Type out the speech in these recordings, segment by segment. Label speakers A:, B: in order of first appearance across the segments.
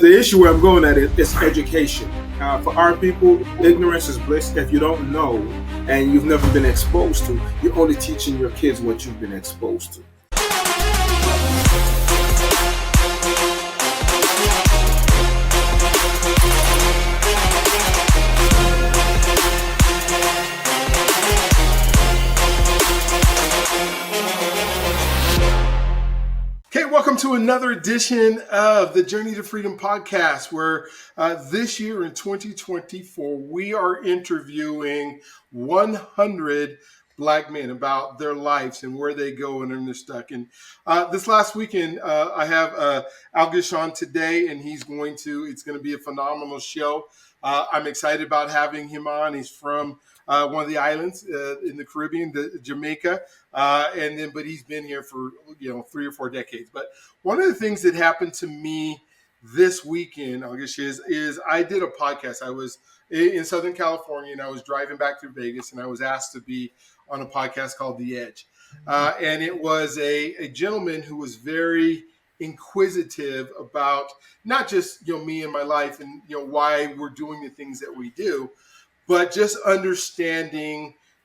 A: The issue where I'm going at is education. For our people, ignorance is bliss. If you don't know and you've never been exposed to, you're only teaching your kids what you've been exposed to. Okay, welcome to another edition of the Journey to Freedom podcast, where this year in 2024, we are interviewing 100 Black men about their lives and where they go and they're stuck. And this last weekend, I have Algrish on today, and it's going to be a phenomenal show. I'm excited about having him on. He's from one of the islands in the Caribbean, Jamaica. But he's been here for 3 or 4 decades. But one of the things that happened to me this weekend, I guess, is I did a podcast. I was in Southern California and I was driving back through Vegas, and I was asked to be on a podcast called The Edge. And it was a gentleman who was very inquisitive about not just me and my life and why we're doing the things that we do, but just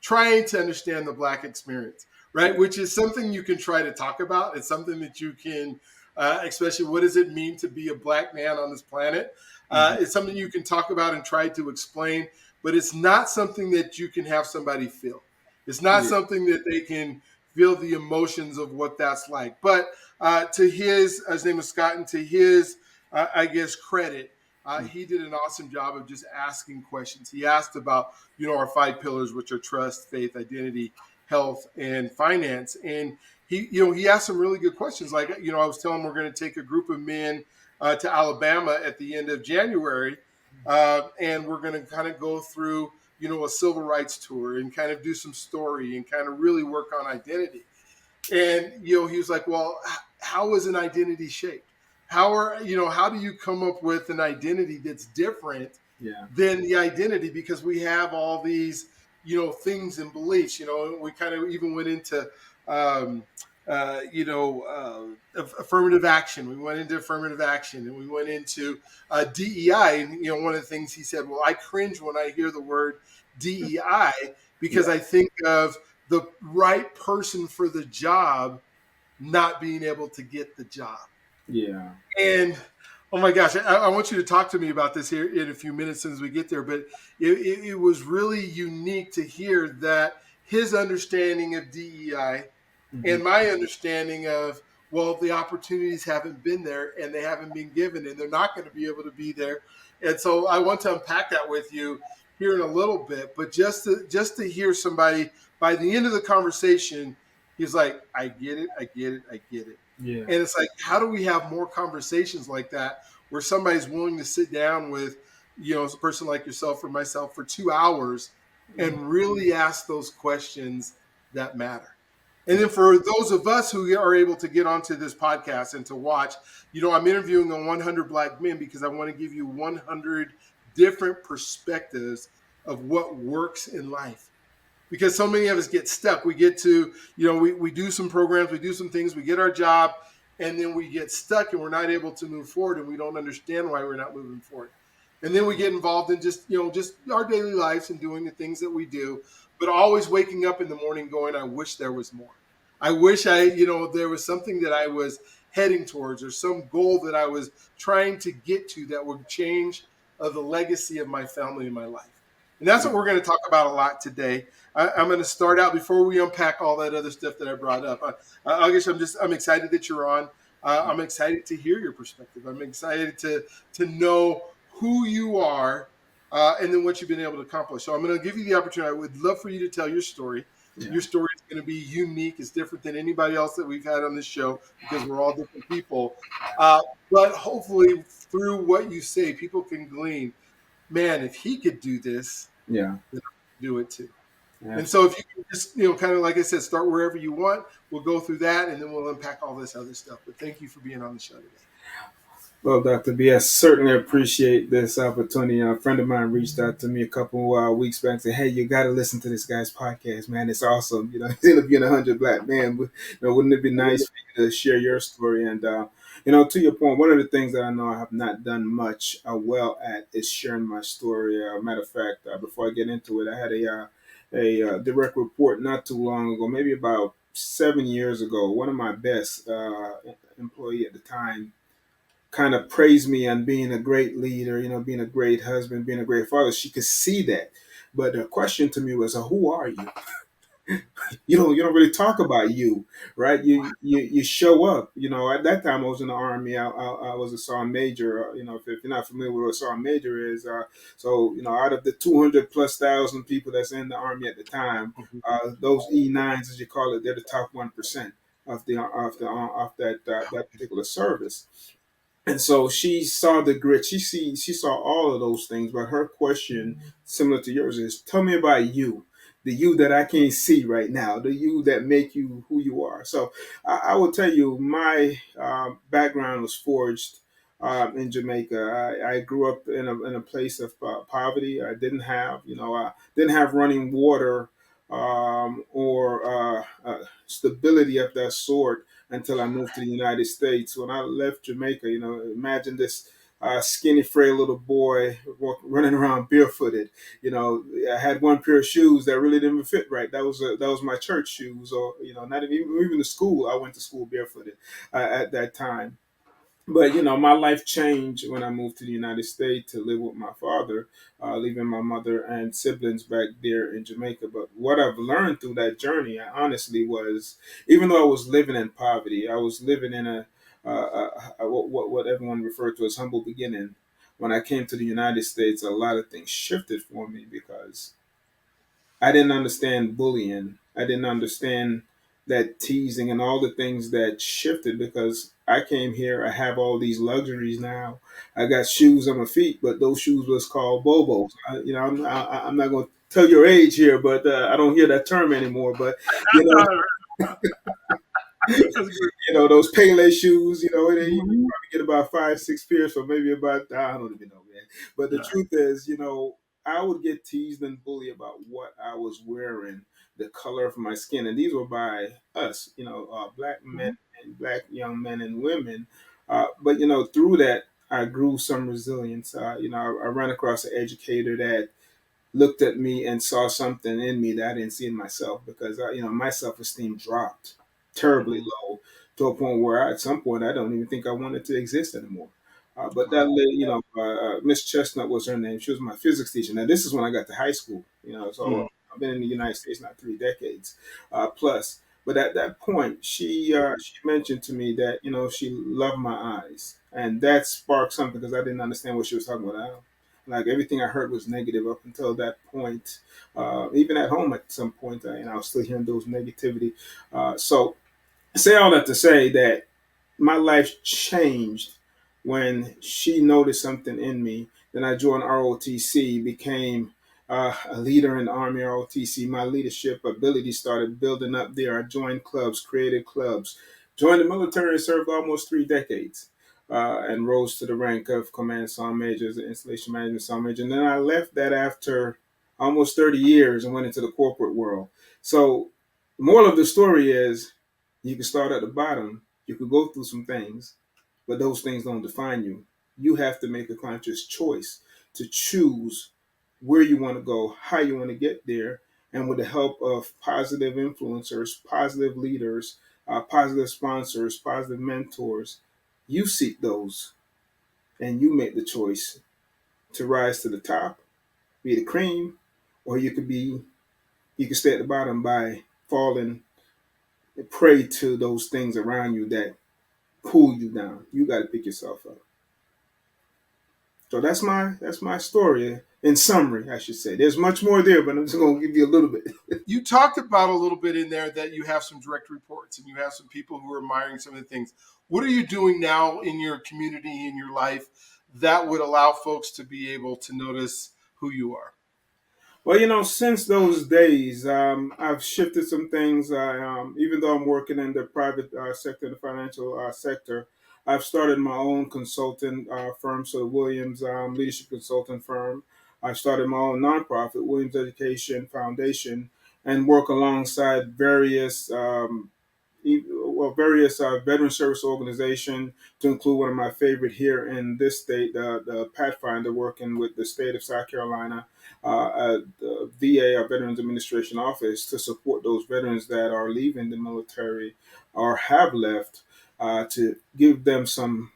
A: trying to understand the Black experience. Right, which is something you can try to talk about. It's something that you can, especially what does it mean to be a Black man on this planet? It's something you can talk about and try to explain, but it's not something that you can have somebody feel. It's not something that they can feel the emotions of what that's like. But to his name is Scott, and to his, credit, he did an awesome job of just asking questions. He asked about, our 5 pillars, which are trust, faith, identity, health, and finance. And he asked some really good questions. Like, I was telling him we're going to take a group of men to Alabama at the end of January. And we're going to kind of go through, a civil rights tour and kind of do some story and kind of really work on identity. And, he was like, well, how is an identity shaped? How do you come up with an identity that's different than the identity? Because we have all these, things and beliefs, we kind of even went into, affirmative action. We went into affirmative action, and we went into DEI. And, one of the things he said, well, I cringe when I hear the word DEI because I think of the right person for the job not being able to get the job. Yeah. And oh my gosh, I want you to talk to me about this here in a few minutes as we get there. But it was really unique to hear that his understanding of DEI and my understanding of, well, the opportunities haven't been there and they haven't been given and they're not going to be able to be there. And so I want to unpack that with you here in a little bit. But just to hear somebody by the end of the conversation, he's like, I get it, I get it, I get it. Yeah. And it's like, how do we have more conversations like that where somebody's willing to sit down with, a person like yourself or myself for 2 hours and really ask those questions that matter? And then for those of us who are able to get onto this podcast and to watch, I'm interviewing on 100 Black men because I want to give you 100 different perspectives of what works in life. Because so many of us get stuck. We get to, we do some programs, we do some things, we get our job, and then we get stuck and we're not able to move forward, and we don't understand why we're not moving forward. And then we get involved in just our daily lives and doing the things that we do, but always waking up in the morning going, I wish there was more. I wish there was something that I was heading towards or some goal that I was trying to get to that would change the legacy of my family and my life. And that's what we're going to talk about a lot today. I'm going to start out before we unpack all that other stuff that I brought up. I guess I'm excited that you're on. I'm excited to hear your perspective. I'm excited to know who you are and then what you've been able to accomplish. So I'm going to give you the opportunity. I would love for you to tell your story. Yeah. Your story is going to be unique. It's different than anybody else that we've had on this show because we're all different people. But hopefully through what you say, people can glean, man, if he could do this, then I can do it too. Yeah. And so if you can just, kind of like I said, start wherever you want. We'll go through that and then we'll unpack all this other stuff. But thank you for being on the show today.
B: Well, Dr. B, I certainly appreciate this opportunity. A friend of mine reached out to me a couple weeks back and said, hey, you got to listen to this guy's podcast, man. It's awesome. He's interviewing 100 Black men. Wouldn't it be nice for you to share your story? And, To your point, one of the things that I know I have not done much well at is sharing my story. Matter of fact, before I get into it, I had a direct report not too long ago, maybe about 7 years ago. One of my best employee at the time kind of praised me on being a great leader, being a great husband, being a great father. She could see that. But the question to me was, who are you? You don't really talk about you, right? You show up. At that time I was in the army. I was a sergeant major. If you're not familiar with what a sergeant major is, so out of the 200 plus thousand people that's in the army at the time, those E9s as you call it, they're the top 1% of that particular service. And so she saw the grit. She saw all of those things. But her question, similar to yours, is tell me about you, the you that I can't see right now, the you that make you who you are. So I will tell you, my background was forged in Jamaica. I grew up in a place of poverty. I didn't have running water or stability of that sort until I moved to the United States. When I left Jamaica, imagine this skinny, frail little boy running around barefooted. I had one pair of shoes that really didn't fit right. That was my church shoes, or not even the school. I went to school barefooted at that time. But my life changed when I moved to the United States to live with my father, leaving my mother and siblings back there in Jamaica. But what I've learned through that journey, honestly, was even though I was living in poverty, I was living in what everyone referred to as humble beginning. When I came to the United States, a lot of things shifted for me because I didn't understand bullying. I didn't understand that teasing and all the things that shifted because I came here. I have all these luxuries now. I got shoes on my feet, but those shoes was called bobos. I'm not going to tell your age here, but I don't hear that term anymore. But you know,
A: That's great.
B: those Pele shoes, you
A: Mhm.
B: probably get about 5, 6 pairs for maybe about, I don't even know, man. But the truth is, I would get teased and bullied about what I was wearing, the color of my skin. And these were by us, black men
A: Mhm.
B: and black young men and women. But, through that, I grew some resilience. I ran across an educator that looked at me and saw something in me that I didn't see in myself because my self esteem dropped terribly
A: Mhm.
B: low to a point where at some point I don't even think I wanted to exist anymore. But that
A: Wow.
B: lady, Miss Chestnut was her name. She was my physics teacher. Now this is when I got to high school. So
A: Mm.
B: I've been in the United States now 3 decades plus. But at that point, she mentioned to me that she loved my eyes, and that sparked something because I didn't understand what she was talking about. Like everything I heard was negative up until that point. Even at home, at some point, I was still hearing those negativity. So, say all that to say that my life changed when she noticed something in me. Then I joined ROTC, became a leader in the Army ROTC. My leadership ability started building up there. I joined clubs, created clubs, joined the military, served almost 3 decades, and rose to the rank of command sergeant major, as an installation management sergeant major. And then I left that after almost 30 years and went into the corporate world. So, the moral of the story is you can start at the bottom, you could go through some things, but those things don't define you. You have to make a conscious choice to choose where you want to go, how you want to get there, and with the help of positive influencers, positive leaders, positive sponsors, positive mentors, you seek those and you make the choice to rise to the top, be the cream, or you could stay at the bottom by falling prey to those things around you that pull you down. You got to pick yourself up. So that's my story in summary, I should say. There's much more there, but I'm just going to give you a little bit.
A: You talked about a little bit in there that you have some direct reports and you have some people who are admiring some of the things. What are you doing now in your community, in your life, that would allow folks to be able to notice who you are?
B: Well, since those days, I've shifted some things. Even though I'm working in the private sector, the financial sector, I've started my own consulting firm, so the Williams Leadership Consulting Firm. I started my own nonprofit, Williams Education Foundation, and work alongside various various veteran service organization, to include one of my favorite here in this state, the Pathfinder, working with the state of South Carolina, the VA, our Veterans Administration Office, to support those veterans that are leaving the military or have left, to give them some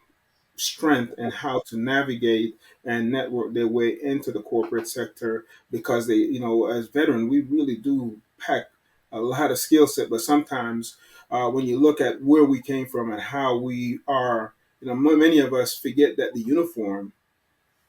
B: strength in how to navigate and network their way into the corporate sector, because they, as veteran, we really do pack a lot of skill set, but sometimes when you look at where we came from and how we are, many of us forget that the uniform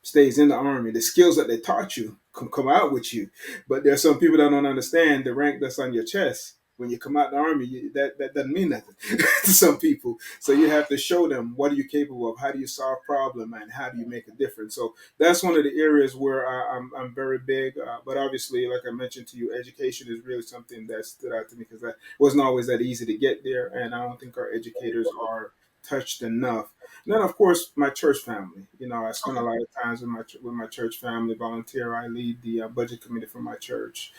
B: stays in the army. The skills that they taught you can come out with you. But there's some people that don't understand the rank that's on your chest. When you come out the army, that doesn't mean nothing to some people. So you have to show them what are you capable of, how do you solve problem, and how do you make a difference. So that's one of the areas where I'm very big. But obviously, like I mentioned to you, education is really something that stood out to me, because that wasn't always that easy to get there, and I don't think our educators are touched enough. And then, of course, my church family. I spend a lot of times with my church family. Volunteer. I lead the budget committee for my church.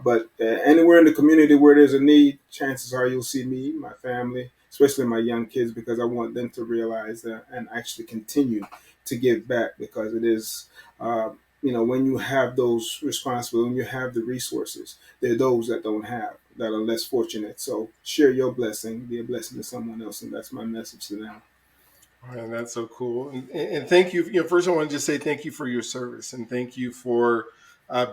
B: But anywhere in the community where there's a need, chances are you'll see me, my family, especially my young kids, because I want them to realize that and actually continue to give back, because it is. When you have those responsibilities, when you have the resources, there are those that don't have, that are less fortunate. So share your blessing, be a blessing to someone else, and that's my message to them.
A: And that's so cool. And thank you. First, I want to just say thank you for your service, and thank you for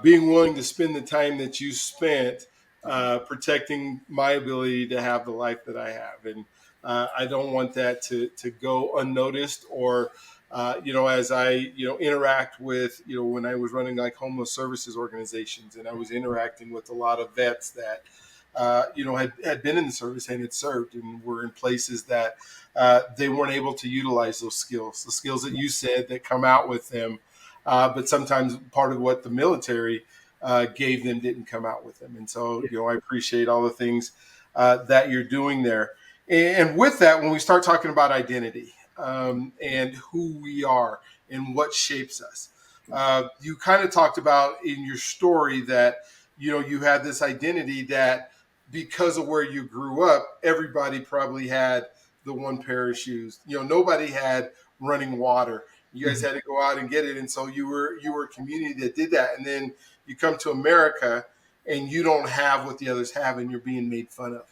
A: being willing to spend the time that you spent protecting my ability to have the life that I have. And I don't want that to go unnoticed, or as I interact with when I was running like homeless services organizations, and I was interacting with a lot of vets that had been in the service and had served and were in places that they weren't able to utilize the skills that you said that come out with them. But sometimes part of what the military gave them didn't come out with them. And so, I appreciate all the things that you're doing there. And with that, when we start talking about identity and who we are and what shapes us, you kind of talked about in your story that, you had this identity that because of where you grew up, everybody probably had the one pair of shoes. Nobody had running water. You guys had to go out and get it, and so you were a community that did that. And then you come to America, and you don't have what the others have, and you're being made fun of.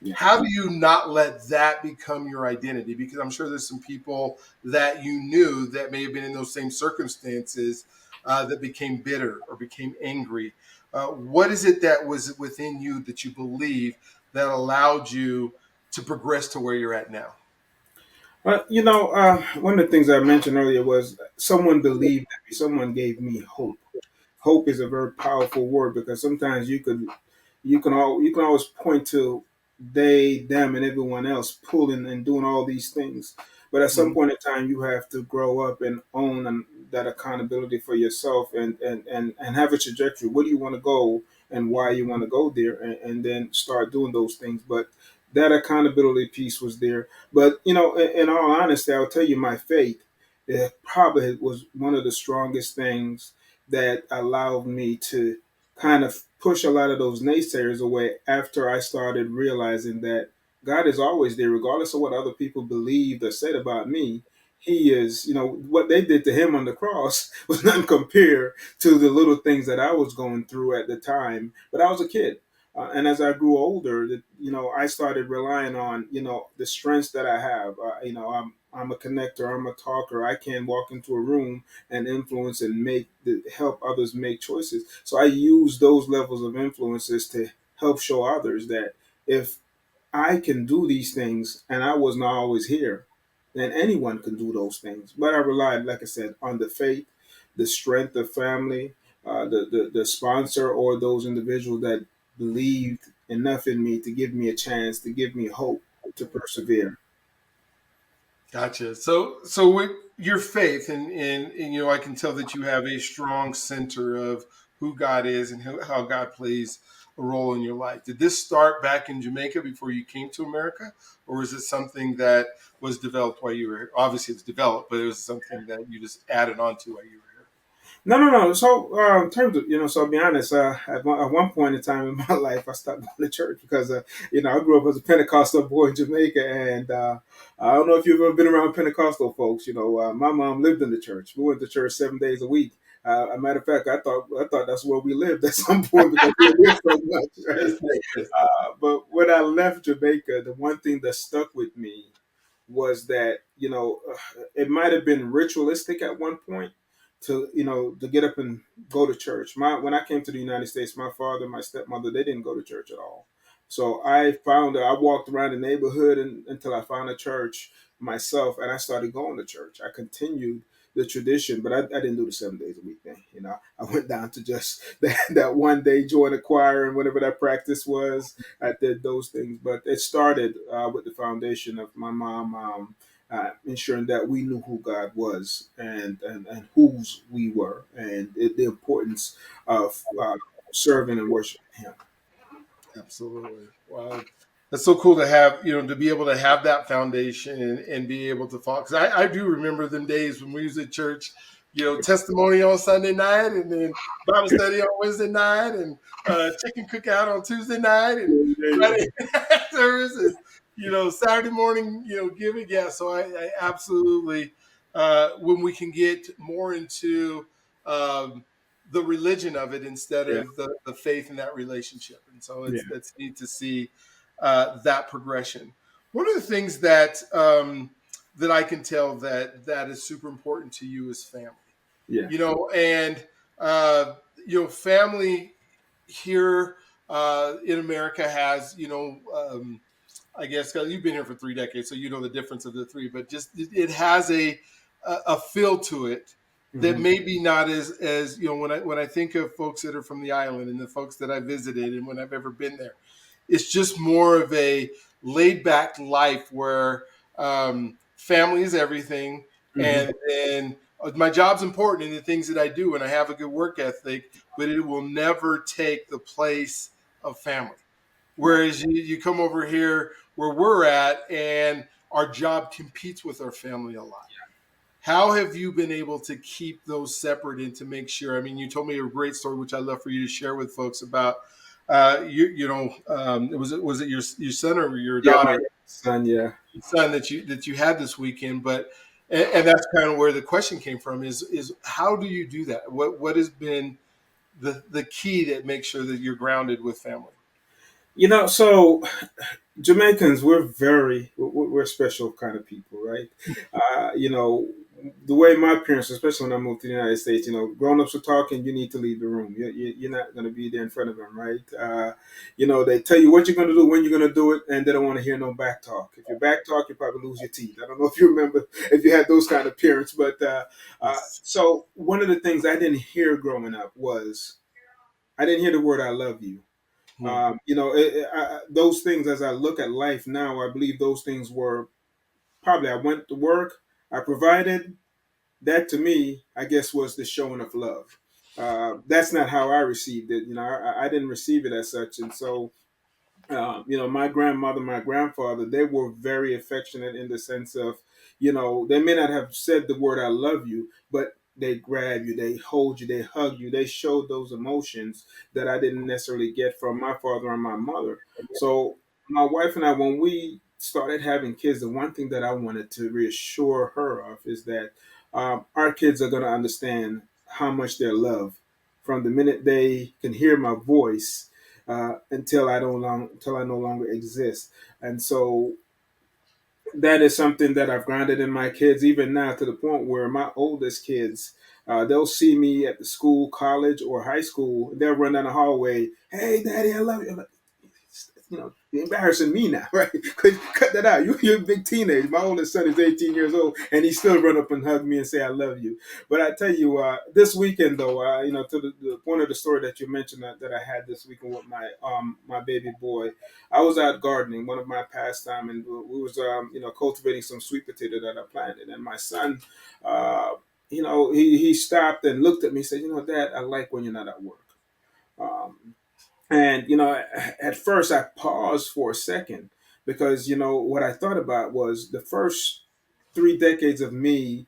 B: Yeah.
A: How do you not let that become your identity? Because I'm sure there's some people that you knew that may have been in those same circumstances that became bitter or became angry. What is it that was within you that you believe that allowed you to progress to where you're at now?
B: One of the things I mentioned earlier was someone believed in me, someone gave me hope. Hope is a very powerful word, because sometimes you can always point to they, them, and everyone else pulling and doing all these things. But at some
A: Mhm.
B: point in time, you have to grow up and own that accountability for yourself, and have a trajectory. Where do you want to go, and why you want to go there, and then start doing those things. But that accountability piece was there. But in all honesty, I'll tell you, my faith, it probably was one of the strongest things that allowed me to kind of push a lot of those naysayers away, after I started realizing that God is always there, regardless of what other people believed or said about me. He is, what they did to him on the cross was nothing compared to the little things that I was going through at the time. But I was a kid. And as I grew older, I started relying on, the strengths that I have. I'm a connector. I'm a talker. I can walk into a room and influence and help others make choices. So I use those levels of influences to help show others that if I can do these things, and I was not always here, then anyone can do those things. But I relied, like I said, on the faith, the strength of family, the sponsor, or those individuals that believed enough in me to give me a chance, to give me hope to persevere.
A: Gotcha. So with your faith, and I can tell that you have a strong center of who God is and how God plays a role in your life. Did this start back in Jamaica before you came to America, or is it something that was developed while you were here? Obviously, it's developed, but it was something that you just added on to while you were here.
B: No, no, no. So, in terms of, so I'll be honest, at one point in time in my life, I stopped going to church because, I grew up as a Pentecostal boy in Jamaica. And I don't know if you've ever been around Pentecostal folks. My mom lived in the church. We went to church 7 days a week. A matter of fact, I thought that's where we lived at some point because we were there so much, right?
A: Yes, yes, yes.
B: But when I left Jamaica, the one thing that stuck with me was that it might have been ritualistic at one point to get up and go to church. My When I came to the United States, my father, my stepmother, they didn't go to church at all. So I walked around the neighborhood until I found a church myself, and I started going to church. I continued the tradition, but I didn't do the 7 days a week thing. I went down to just that one day, join a choir and whatever that practice was. I did those things, but it started with the foundation of my mom ensuring that we knew who God was and whose we were, and the importance of serving and worshiping Him.
A: Absolutely. Wow. That's so cool to have, to be able to have that foundation and be able to follow. Because I do remember them days when we was at church, testimony on Sunday night and then Bible study on Wednesday night and chicken cookout on Tuesday night and
B: Yeah,
A: Friday service and, Saturday morning, giving. Yeah. So I absolutely, when we can get more into, um, the religion of it instead
B: yeah,
A: of the faith in that relationship. And so
B: yeah,
A: it's neat to see that progression. One of the things that I can tell that is super important to you is family.
B: yeah,
A: And family here in America has I guess 'cause you've been here for 3 decades, so you know the difference of the three. But just it has a feel to it that
B: hmm,
A: maybe not as when I think of folks that are from the island and the folks that I visited and when I've ever been there, it's just more of a laid back life where family is everything,
B: hmm,
A: and then my job's important and the things that I do, and I have a good work ethic, but it will never take the place of family.
B: right,
A: Whereas you come over here where we're at, and our job competes with our family a lot. How have you been able to keep those separate and to make sure? I mean, you told me a great story, which I'd love for you to share with folks about. Was it your son or your
B: yeah, my
A: daughter,
B: son, yeah.
A: son that you had this weekend? But and that's kind of where the question came from. Is how do you do that? What has been the key that makes sure that you're grounded with family?
B: So Jamaicans, we're special kind of people, right? The way my parents, especially when I moved to the United States, grown ups are talking, you need to leave the room. You're not going to be there in front of them, right? They tell you what you're going to do, when you're going to do it, and they don't want to hear no back talk. If you back talk, you probably lose your teeth. I don't know if you remember if you had those kind of parents, but
A: Yes.
B: so one of the things I didn't hear growing up was I didn't hear the word "I love you."
A: Hmm.
B: Those things, as I look at life now, I believe those things were probably I went to work, I provided. That to me, I guess, was the showing of love. That's not how I received it. I didn't receive it as such, and so my grandmother, my grandfather, they were very affectionate in the sense of, they may not have said the word "I love you," but they grab you, they hold you, they hug you, they showed those emotions that I didn't necessarily get from my father and my mother. So my wife and I, when we started having kids, the one thing that I wanted to reassure her of is that our kids are going to understand how much they're loved from the minute they can hear my voice until I no longer exist. And so that is something that I've grounded in my kids even now to the point where my oldest kids, they'll see me at the school, college, or high school. They'll run down the hallway. Hey, Daddy, I love you. I'm like, you're embarrassing me now, right? Cut that out. You're a big teenager. My oldest son is 18 years old, and he still run up and hug me and say, I love you. But I tell you, this weekend, though, to the point of the story that you mentioned that I had this weekend with my baby boy, I was out gardening, one of my pastime, and we was, cultivating some sweet potato that I planted. And my son, he stopped and looked at me and said, Dad, I like when you're not at work. And at first I paused for a second because what I thought about was the first 3 decades of me.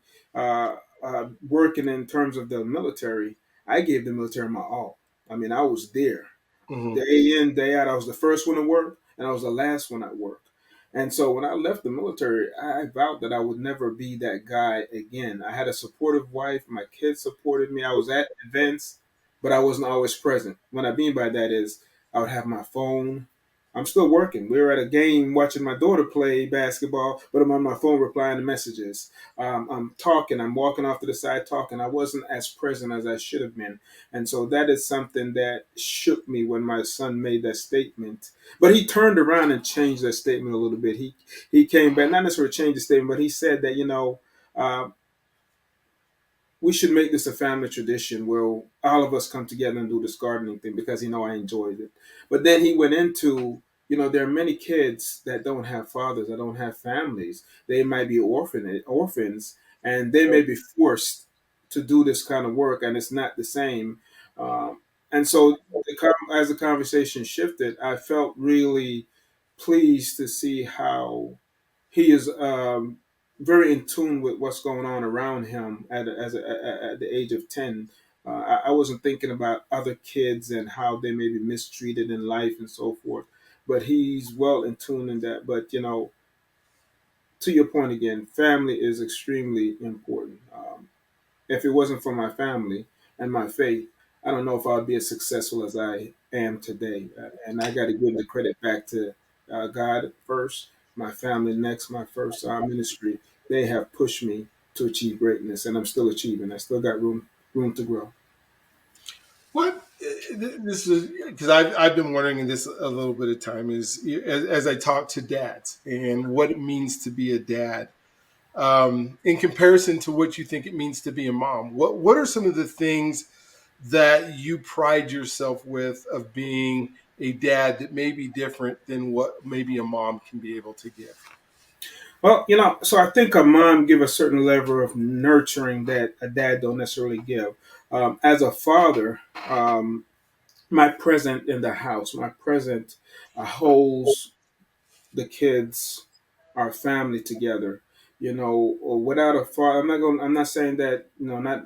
B: working in terms of the military, I gave the military my all. I mean, I was there
A: Hmm.
B: day in, day out. I was the first one to work, and I was the last one at work. And so when I left the military, I vowed that I would never be that guy again. I had a supportive wife. My kids supported me. I was at events, but I wasn't always present. What I mean by that is I would have my phone. I'm still working. We were at a game watching my daughter play basketball, but I'm on my phone replying to messages. I'm talking. I'm walking off to the side talking. I wasn't as present as I should have been. And so that is something that shook me when my son made that statement. But he turned around and changed that statement a little bit. He came back, not necessarily changed the statement, but he said that, uh, we should make this a family tradition where all of us come together and do this gardening thing because I enjoyed it. But then he went into, there are many kids that don't have fathers, that don't have families. They might be orphans, and they may be forced to do this kind of work, and it's not the same. And so, as the conversation shifted, I felt really pleased to see how he is very in tune with what's going on around him at the age of 10. I wasn't thinking about other kids and how they may be mistreated in life and so forth, but he's well in tune in that. But, to your point again, family is extremely important. If it wasn't for my family and my faith, I don't know if I'd be as successful as I am today. And I got to give the credit back to God first, my family next, my first ministry. They have pushed me to achieve greatness, and I'm still achieving. I still got room to grow.
A: What this is because I've been wondering this a little bit of time is as I talk to dads and what it means to be a dad in comparison to what you think it means to be a mom. What are some of the things that you pride yourself with of being a dad that may be different than what maybe a mom can be able to give?
B: Well, so I think a mom give a certain level of nurturing that a dad don't necessarily give. As a father, my present in the house, my present holds the kids, our family together. Or without a father, I'm not saying that not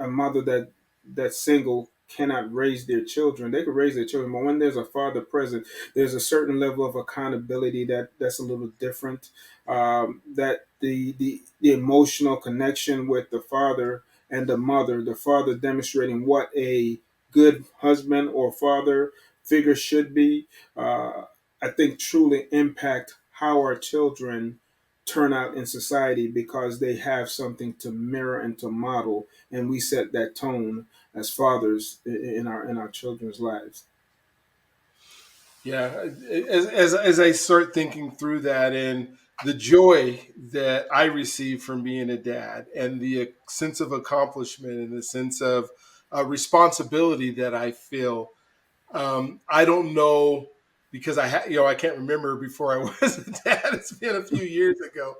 B: a mother that's single cannot raise their children. They could raise their children, but when there's a father present, there's a certain level of accountability that's a little different. That the emotional connection with the father and the mother, the father demonstrating what a good husband or father figure should be. I think truly impact how our children turn out in society because they have something to mirror and to model, and we set that tone as fathers in our children's lives.
A: Yeah, as I start thinking through that and the joy that I receive from being a dad and the sense of accomplishment and the sense of responsibility that I feel, I don't know because I can't remember before I was a dad. It's been a few years ago,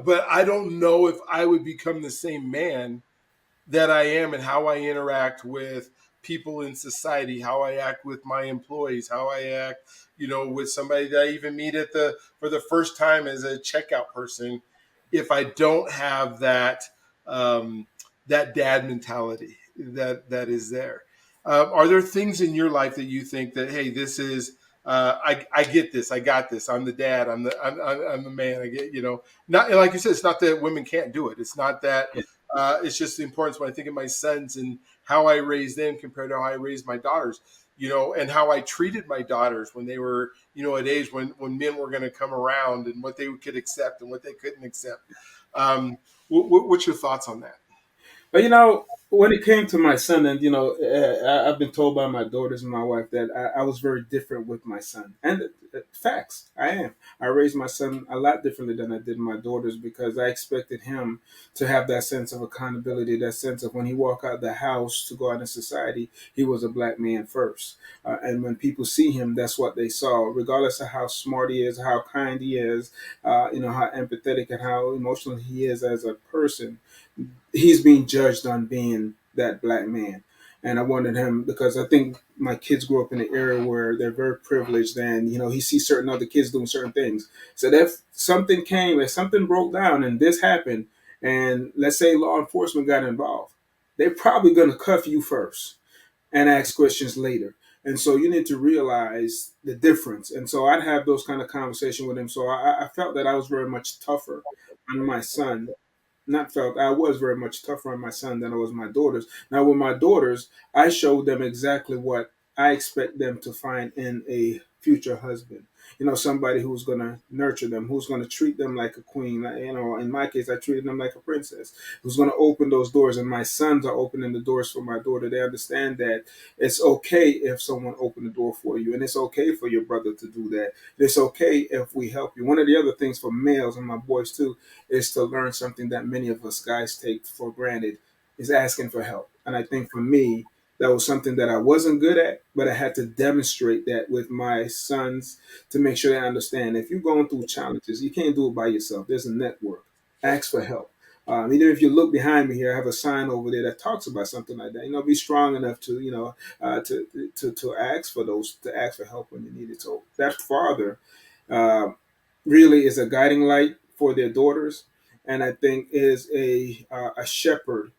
A: but I don't know if I would become the same man that I am and how I interact with people in society, how I act with my employees, how I act, with somebody that I even meet at the for the first time as a checkout person. If I don't have um, that dad mentality that is there, are there things in your life that you think that hey, this is I get this, I got this. I'm the dad. I'm the man. I get not like you said. It's not that women can't do it. It's not that it's just the importance when I think of my sons and how I raised them compared to how I raised my daughters, and how I treated my daughters when they were, at age when men were going to come around and what they could accept and what they couldn't accept. What's your thoughts on that?
B: But when it came to my son, and I've been told by my daughters and my wife that I was very different with my son, and facts, I am. I raised my son a lot differently than I did my daughters because I expected him to have that sense of accountability, that sense of when he walked out the house to go out in society, he was a black man first, and when people see him, that's what they saw, regardless of how smart he is, how kind he is, how empathetic and how emotional he is as a person. He's being judged on being that black man. And I wanted him because I think my kids grew up in an era where they're very privileged and, he sees certain other kids doing certain things. So if something broke down and this happened, and let's say law enforcement got involved, they're probably going to cuff you first and ask questions later. And so you need to realize the difference. And so I'd have those kind of conversation with him. So I felt that I was very much tougher on my son. Not felt, I was very much tougher on my son than I was my daughters. Now with my daughters, I showed them exactly what I expect them to find in a future husband. You know, somebody who's going to nurture them, who's going to treat them like a queen. You know, in my case, I treated them like a princess, who's going to open those doors. And my sons are opening the doors for my daughter. They understand that it's okay if someone opened the door for you, and it's okay for your brother to do that. It's okay if we help you. One of the other things for males and my boys too is to learn something that many of us guys take for granted, is asking for help. And I think for me, that was something that I wasn't good at, but I had to demonstrate that with my sons to make sure they understand if you're going through challenges, you can't do it by yourself. There's a network. Ask for help. Even if you look behind me here, I have a sign over there that talks about something like that. You know, be strong enough to, to ask for to ask for help when you need it. So that father uh, really is a guiding light for their daughters, and I think is a shepherd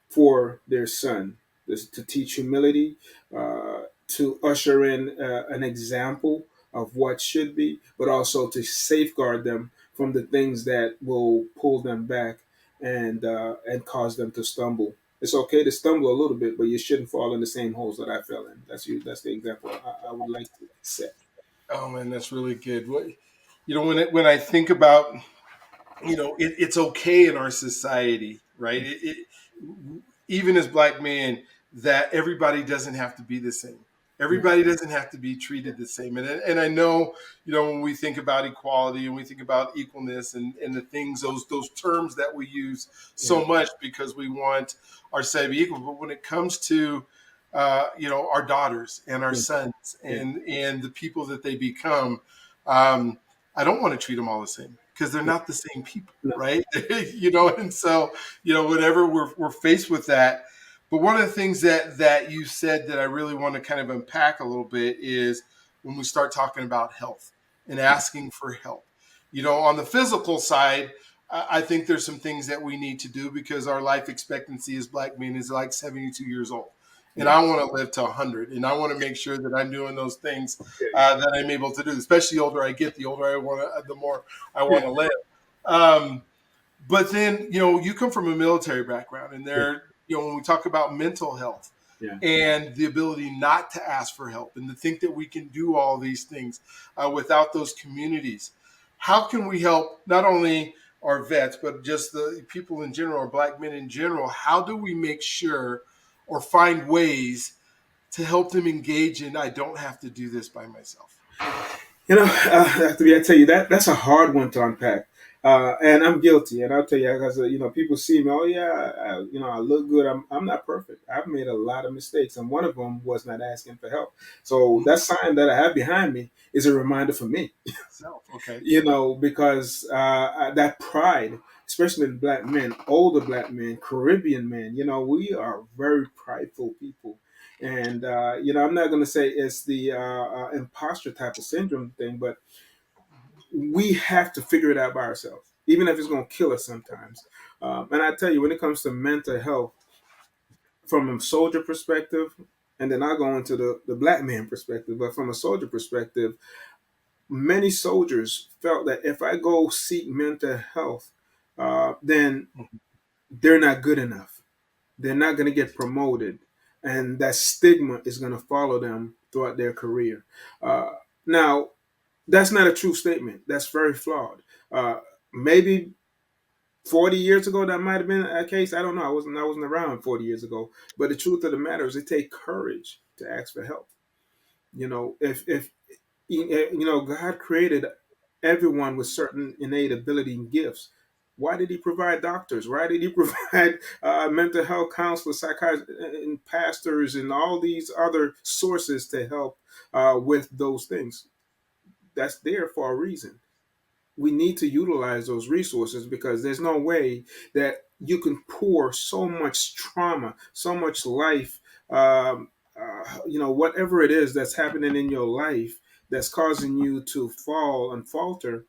B: for their son. This, to teach humility, to usher in an example of what should be, but also to safeguard them from the things that will pull them back and cause them to stumble. It's okay to stumble a little bit, but you shouldn't fall in the same holes that I fell in. That's you. That's the example I would like to set.
A: Oh man, that's really good. What when I think about it's okay in our society, right? Even as black men, that everybody doesn't have to be the same.
B: Yeah,
A: Everybody doesn't have to be treated the same. And I know, when we think about equality and we think about equalness and the things, those terms that we use
B: yeah,
A: so much because we want our side to be equal. But when it comes to our daughters and our
B: yeah,
A: sons
B: yeah.
A: and the people that they become, um, I don't want to treat them all the same because they're
B: Yeah.
A: not the same people,
B: No,
A: right? And so whenever we're faced with that. But one of the things that you said that I really want to kind of unpack a little bit is when we start talking about health and asking for help. On the physical side, I think there's some things that we need to do because our life expectancy as black men is like 72 years old. And
B: yeah,
A: I want to live to 100. And I want to make sure that I'm doing those things
B: yeah,
A: that I'm able to do. Especially the older I get, the older the more I
B: yeah,
A: want to live. Um, but then, you come from a military background, and
B: yeah,
A: when we talk about mental health
B: yeah.
A: and the ability not to ask for help and to think that we can do all these things without those communities, how can we help not only our vets, but just the people in general, or black men in general? How do we make sure or find ways to help them engage in, I don't have to do this by myself?
B: You know, I tell you that's a hard one to unpack, and I'm guilty. And I'll tell you because people see me. Oh yeah, I look good. I'm not perfect. I've made a lot of mistakes, and one of them was not asking for help. So that sign that I have behind me is a reminder for me.
A: Self, okay.
B: Because that pride, especially in black men, older black men, Caribbean men, we are very prideful people. And, I'm not going to say it's the imposter type of syndrome thing, but we have to figure it out by ourselves, even if it's going to kill us sometimes. And I tell you, when it comes to mental health, from a soldier perspective, and then I go into the black man perspective, but from a soldier perspective, many soldiers felt that if I go seek mental health, then they're not good enough. They're not going to get promoted. And that stigma is going to follow them throughout their career. Now, that's not a true statement. That's very flawed. Maybe 40 years ago, that might have been a case. I don't know. I wasn't around 40 years ago. But the truth of the matter is, it takes courage to ask for help. If God created everyone with certain innate ability and gifts. Why did He provide doctors? Why did He provide mental health counselors, psychiatrists, and pastors, and all these other sources to help with those things? That's there for a reason. We need to utilize those resources because there's no way that you can pour so much trauma, so much life, whatever it is that's happening in your life that's causing you to fall and falter.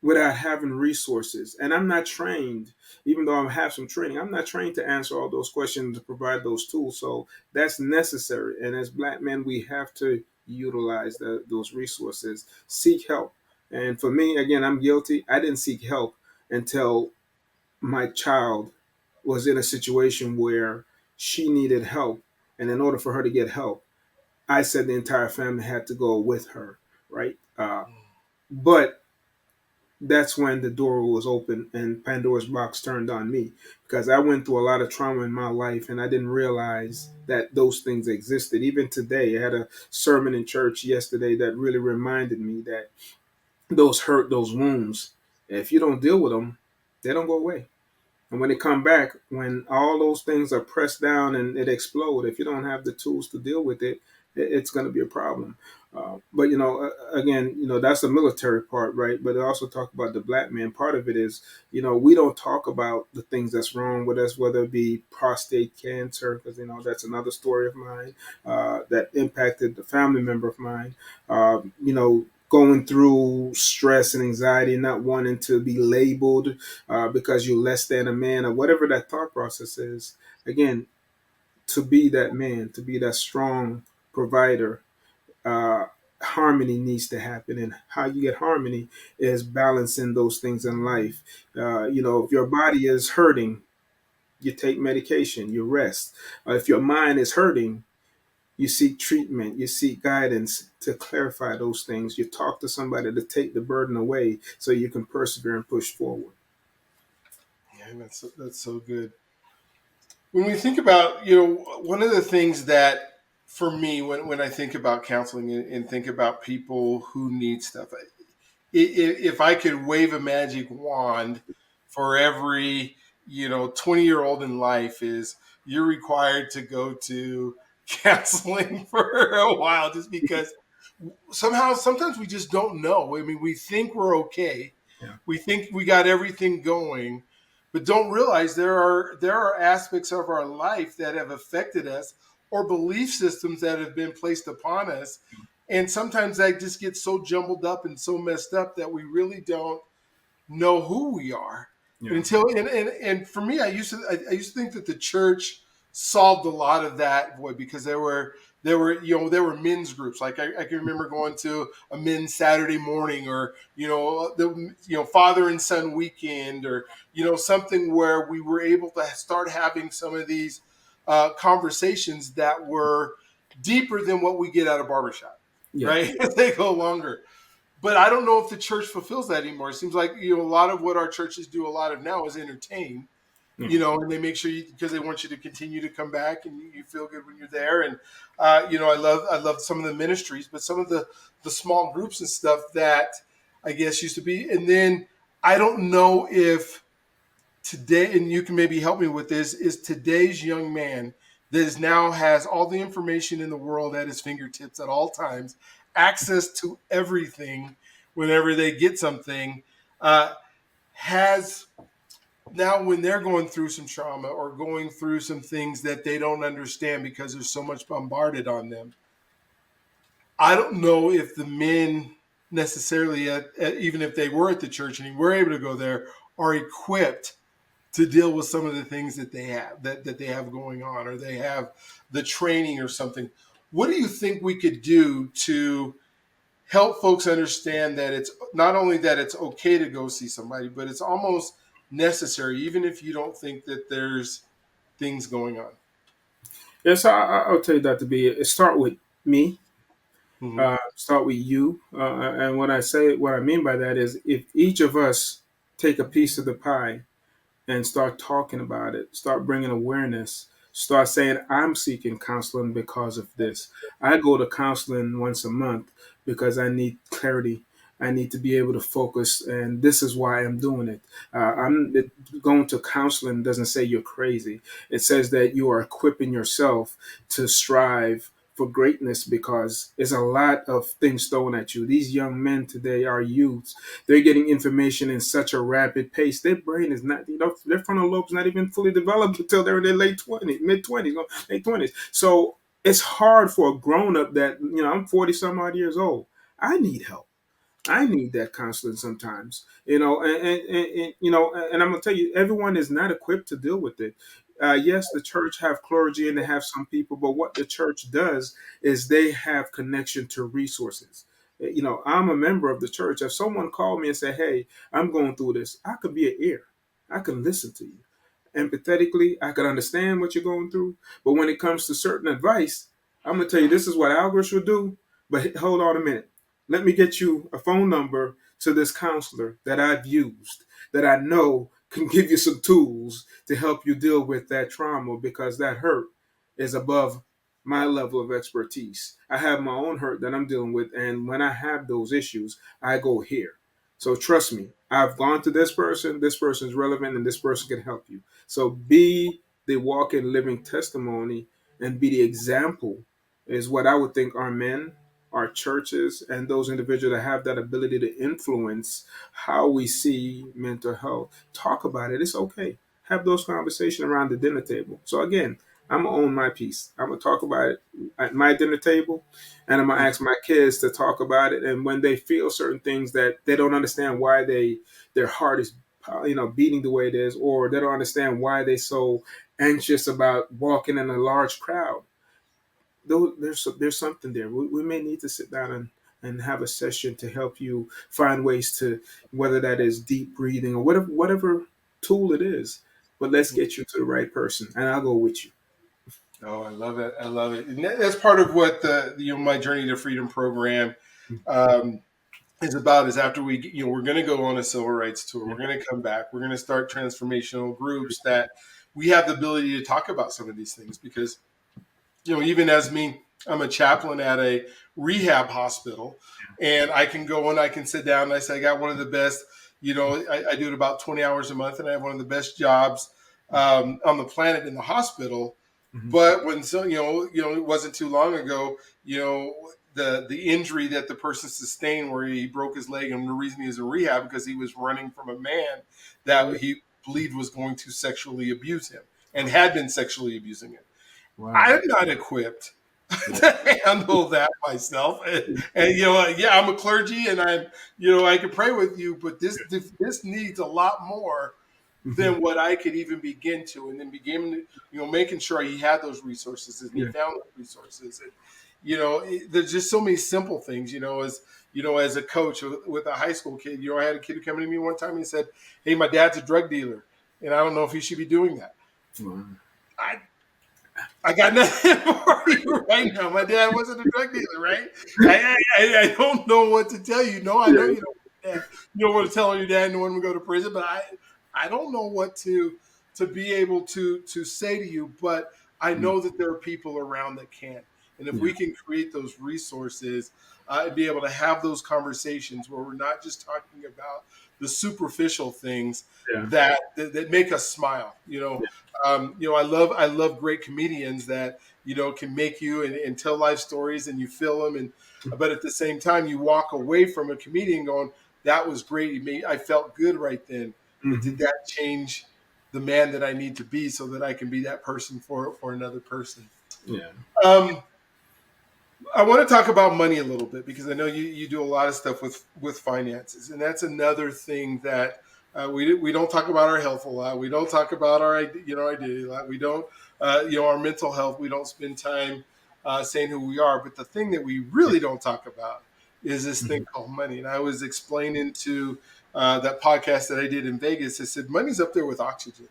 B: without having resources. And I'm not trained, even though I have some training, I'm not trained to answer all those questions, to provide those tools. So that's necessary. And as black men, we have to utilize those resources, seek help. And for me, again, I'm guilty. I didn't seek help until my child was in a situation where she needed help. And in order for her to get help, I said the entire family had to go with her, right? But that's when the door was open and Pandora's box turned on me, because I went through a lot of trauma in my life and I didn't realize that those things existed. Even today, I had a sermon in church yesterday that really reminded me that those hurt, those wounds, if you don't deal with them, they don't go away. And when they come back, when all those things are pressed down and it explode, if you don't have the tools to deal with it, it's going to be a problem. But again, that's the military part, right? But it also talk about the black man. Part of it is, we don't talk about the things that's wrong with us, whether it be prostate cancer, because that's another story of mine that impacted the family member of mine. Going through stress and anxiety, not wanting to be labeled because you're less than a man, or whatever that thought process is. Again, to be that man, to be that strong provider, harmony needs to happen. And how you get harmony is balancing those things in life. If your body is hurting, you take medication, you rest. If your mind is hurting, you seek treatment, you seek guidance to clarify those things. You talk to somebody to take the burden away so you can persevere and push forward.
A: Yeah, that's so good. When we think about, one of the things that for me, when I think about counseling and think about people who need stuff, if I could wave a magic wand for every 20-year-old in life, is you're required to go to counseling for a while, just because somehow sometimes we just don't know. I mean, we think we're okay,
B: Yeah.
A: we think we got everything going, but don't realize there are aspects of our life that have affected us, or belief systems that have been placed upon us, and sometimes that just gets so jumbled up and so messed up that we really don't know who we are. And
B: Yeah.
A: until and for me, I used to think that the church solved a lot of that void, because there were men's groups. Like I can remember going to a men's Saturday morning, or the father and son weekend, or something where we were able to start having some of these conversations that were deeper than what we get out of barbershop,
B: Yeah.
A: right? They go longer. But I don't know if the church fulfills that anymore. It seems like a lot of what our churches do a lot of now is entertain,
B: Yeah.
A: and they make sure because they want you to continue to come back, and you feel good when you're there. And I love some of the ministries, but some of the small groups and stuff that I guess used to be. And then I don't know if today, and you can maybe help me with this, is today's young man that is now has all the information in the world at his fingertips at all times, access to everything whenever they get something, has now, when they're going through some trauma or going through some things that they don't understand because there's so much bombarded on them. I don't know if the men necessarily, even if they were at the church and were able to go there, are equipped to deal with some of the things that they have that they have going on, or they have the training or something. What do you think we could do to help folks understand that it's not only that it's okay to go see somebody, but it's almost necessary, even if you don't think that there's things going on?
B: Yes, I'll tell you that to be start with me,
A: Mm-hmm.
B: start with you. And what I mean by that is if each of us take a piece of the pie and start talking about it, start bringing awareness, start saying, I'm seeking counseling because of this. I go to counseling once a month because I need clarity. I need to be able to focus, and this is why I'm doing it. Going to counseling doesn't say you're crazy. It says that you are equipping yourself to strive for greatness, because there's a lot of things thrown at you. These young men today are youths. They're getting information in such a rapid pace. Their brain is not, their frontal lobe's not even fully developed until they're in their late 20s, mid 20s, late 20s. So it's hard for a grown up that, I'm 40 some odd years old. I need help. I need that counseling sometimes, and I'm gonna tell you, everyone is not equipped to deal with it. Yes, the church have clergy and they have some people, but what the church does is they have connection to resources. I'm a member of the church. If someone called me and said, "Hey, I'm going through this," I could be an ear. I can listen to you empathetically. I can understand what you're going through. But when it comes to certain advice, I'm gonna tell you this is what Algrish would do. But hold on a minute. Let me get you a phone number to this counselor that I've used, that I know can give you some tools to help you deal with that trauma, because that hurt is above my level of expertise. I have my own hurt that I'm dealing with, and when I have those issues, I go here. So trust me, I've gone to this person is relevant, and this person can help you. So be the walking, living testimony and be the example, is what I would think our men, our churches, and those individuals that have that ability to influence how we see mental health. Talk about it. It's okay. Have those conversations around the dinner table. So again, I'm gonna own my piece. I'm gonna talk about it at my dinner table, and I'm gonna ask my kids to talk about it. And when they feel certain things that they don't understand why their heart is beating the way it is, or they don't understand why they're so anxious about walking in a large crowd, though there's something there. We may need to sit down and have a session to help you find ways to, whether that is deep breathing or whatever tool it is. But let's get you to the right person, and I'll go with you.
A: Oh, I love it. I love it. And that's part of what my Journey to Freedom program um, is about. Is after we're going to go on a civil rights tour. We're going to come back. We're going to start transformational groups that we have the ability to talk about some of these things, because even as me, I'm a chaplain at a rehab hospital, and I can go and I can sit down and I say, I got one of the best, I do it about 20 hours a month, and I have one of the best jobs on the planet in the hospital.
B: Mhm.
A: But when it wasn't too long ago, the injury that the person sustained where he broke his leg, and the reason he was in rehab because he was running from a man that he believed was going to sexually abuse him and had been sexually abusing him.
B: Wow.
A: I'm not equipped
B: Yeah.
A: to handle that myself. And yeah, I'm a clergy, and I can pray with you, but this needs a lot more
B: Mhm.
A: than what I could even begin to. And then begin, making sure he had those resources and he
B: Yeah.
A: found those resources. And there's just so many simple things. As a coach with a high school kid, I had a kid who came to me one time and he said, "Hey, my dad's a drug dealer, and I don't know if he should be doing that."
B: Wow.
A: I I got nothing for you right now. My dad wasn't a drug dealer, right? I don't know what to tell you. No, I know
B: Yeah.
A: you don't want to tell your dad and want him to go to prison, but I don't know what to be able to say to you. But I
B: Mm.
A: know that there are people around that can, and if
B: Yeah.
A: we can create those resources and be able to have those conversations where we're not just talking about the superficial things
B: Yeah.
A: that make us smile. I love great comedians that can make you and tell life stories, and you feel them, and but at the same time you walk away from a comedian going, "That was great. I felt good right then." But did
B: Hmm.
A: that change the man that I need to be so that I can be that person for another person?
B: Yeah.
A: Um, I want to talk about money a little bit, because I know you do a lot of stuff with finances, and that's another thing that we don't talk about our health a lot. We don't talk about our identity a lot. We don't our mental health. We don't spend time saying who we are. But the thing that we really don't talk about is this thing
B: Mhm.
A: called money. And I was explaining to that podcast that I did in Vegas. I said money's up there with oxygen.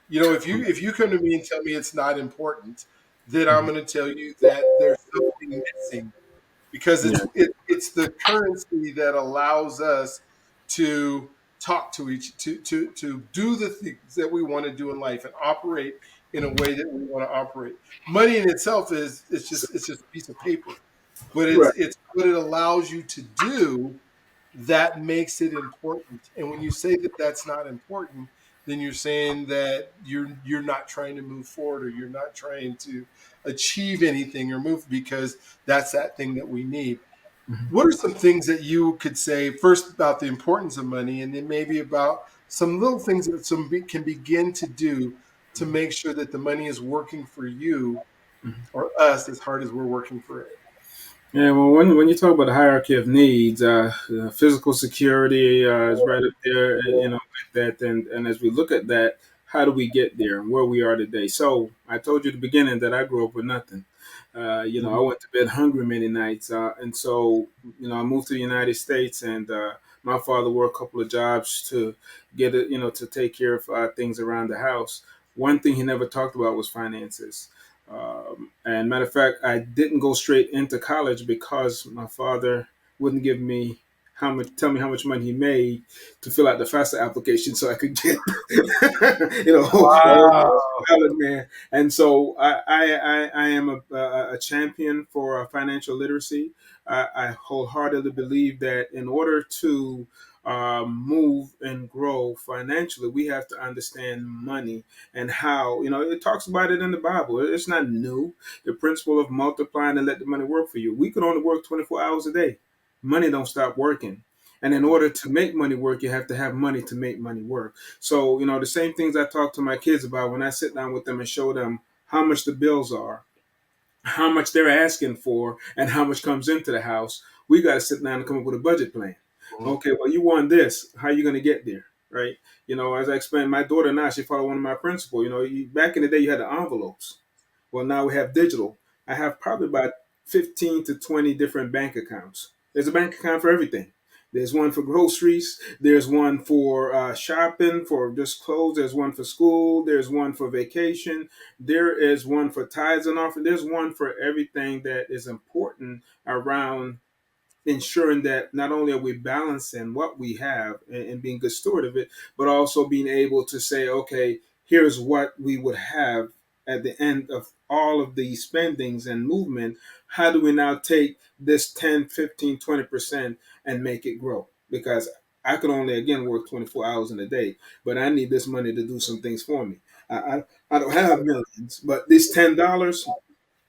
A: If you come to me and tell me it's not important, then I'm
B: Mhm.
A: going to tell you that there's something missing, because
B: Yeah.
A: it's the currency that allows us to talk to to do the things that we want to do in life and operate in a way that we want to operate. Money in itself is it's just a piece of paper, but it's
B: Right.
A: it's what it allows you to do that makes it important. And when you say that that's not important, then you're saying that you're not trying to move forward, or you're not trying to achieve anything or move, because that's that thing that we need.
B: Mhm.
A: What are some things that you could say first about the importance of money, and then maybe about some little things that can begin to do to make sure that the money is working for you
B: Mhm.
A: or us as hard as we're working for it?
B: Yeah, well, when you talk about the hierarchy of needs, physical security is right up there, like that. And as we look at that, how do we get there and where we are today? So I told you at the beginning that I grew up with nothing. I
A: Mhm.
B: went to bed hungry many nights, and so I moved to the United States, and my father worked a couple of jobs to get it, to take care of things around the house. One thing he never talked about was finances. And matter of fact, I didn't go straight into college because my father wouldn't give me tell me how much money he made to fill out the FAFSA application so I could get,
A: Wow.
B: college, man. And so I am a champion for financial literacy. I wholeheartedly believe that in order to move and grow financially, we have to understand money and how, it talks about it in the Bible. It's not new. The principle of multiplying and let the money work for you. We can only work 24 hours a day. Money don't stop working. And in order to make money work, you have to have money to make money work. So, the same things I talk to my kids about when I sit down with them and show them how much the bills are, how much they're asking for, and how much comes into the house, we got to sit down and come up with a budget plan.
A: Mhm.
B: Okay, well, you want this. How are you going to get there? Right? As I explained, my daughter now, she followed one of my principles. Back in the day, you had the envelopes. Well, now we have digital. I have probably about 15 to 20 different bank accounts. There's a bank account for everything. There's one for groceries. There's one for shopping, for just clothes. There's one for school. There's one for vacation. There is one for tithes and offering. There's one for everything that is important around ensuring that not only are we balancing what we have and being good steward of it, but also being able to say, okay, here's what we would have at the end of all of the spendings and movement. How do we now take this 10, 15, 20% and make it grow? Because I could only, again, work 24 hours in a day, but I need this money to do some things for me. I don't have millions, but this $10,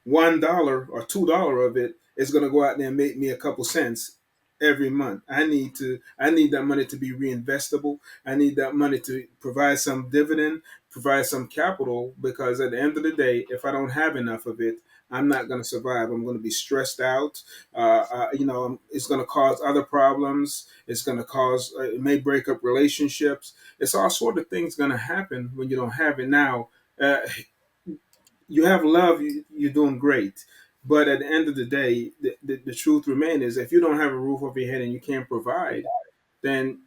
B: $1 or $2 of it is going to go out there and make me a couple cents every month. I need that money to be reinvestable. I need that money to provide some dividend, provide some capital, because at the end of the day, if I don't have enough of it, I'm not going to survive. I'm going to be stressed out. It's going to cause other problems. It's going to cause, it may break up relationships. It's all sort of things going to happen when you don't have it now. Uh, you have love, you're doing great. But at the end of the day, the truth remains is if you don't have a roof over your head and you can't provide, then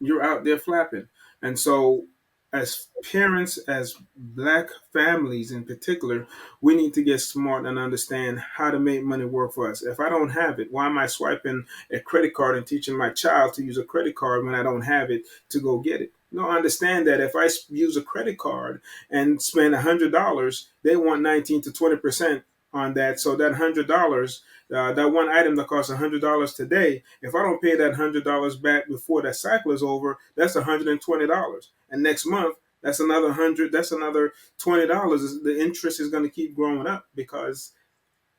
B: you're out there flapping. And so, as parents, as black families in particular, we need to get smart and understand how to make money work for us. If I don't have it, why am I swiping a credit card and teaching my child to use a credit card when I don't have it to go get it? No, understand that if I use a credit card and spend $100, they want 19 to 20% on that. So that $100, that one item that costs $100 today, if I don't pay that $100 back before that cycle is over, that's $120. And next month, that's another 100. That's another $20. The interest is going to keep growing up because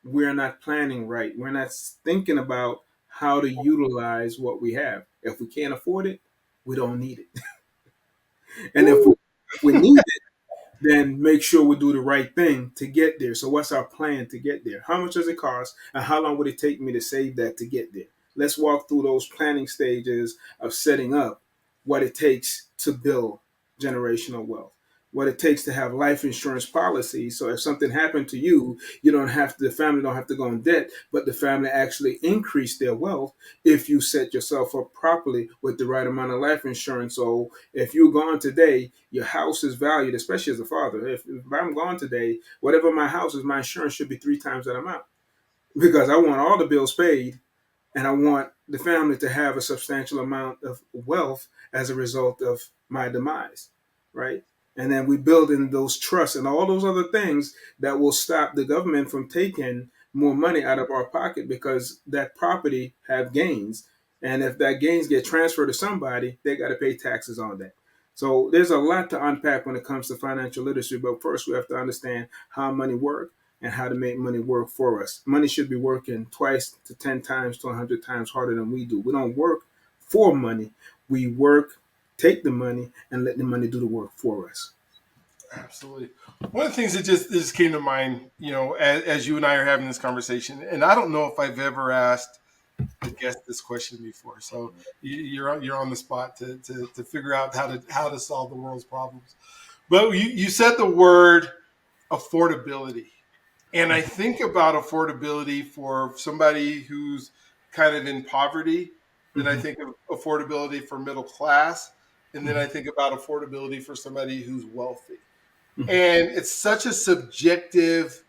B: we're not planning right. We're not thinking about how to utilize what we have. If we can't afford it, we don't need it. And if we need it, then make sure we do the right thing to get there. So, what's our plan to get there? How much does it cost, and how long would it take me to save that to get there? Let's walk through those planning stages of setting up what it takes to build generational wealth, what it takes to have life insurance policies. So, if something happened to you, the family don't have to go in debt, but the family actually increase their wealth if you set yourself up properly with the right amount of life insurance. So, if you're gone today, your house is valued, especially as a father. If I'm gone today, whatever my house is, my insurance should be three times that amount because I want all the bills paid and I want the family to have a substantial amount of wealth as a result of my demise, right? And then we build in those trusts and all those other things that will stop the government from taking more money out of our pocket because that property have gains, and if that gains get transferred to somebody, they got to pay taxes on that. So there's a lot to unpack when it comes to financial literacy, but first we have to understand how money works and how to make money work for us. Money should be working twice to 10 times to 100 times harder than we do. We don't work for money. We work, take the money, and let the money do the work for us.
A: Absolutely. One of the things that just came to mind, as you and I are having this conversation, and I don't know if I've ever asked a guest this question before, so you're on the spot to figure out how to solve the world's problems. But you said the word affordability, and I think about affordability for somebody who's kind of in poverty. Then I
B: Mm-hmm.
A: think of affordability for middle class, and then
B: Mm-hmm.
A: I think about affordability for somebody who's wealthy.
B: Mm-hmm.
A: And it's such a subjective,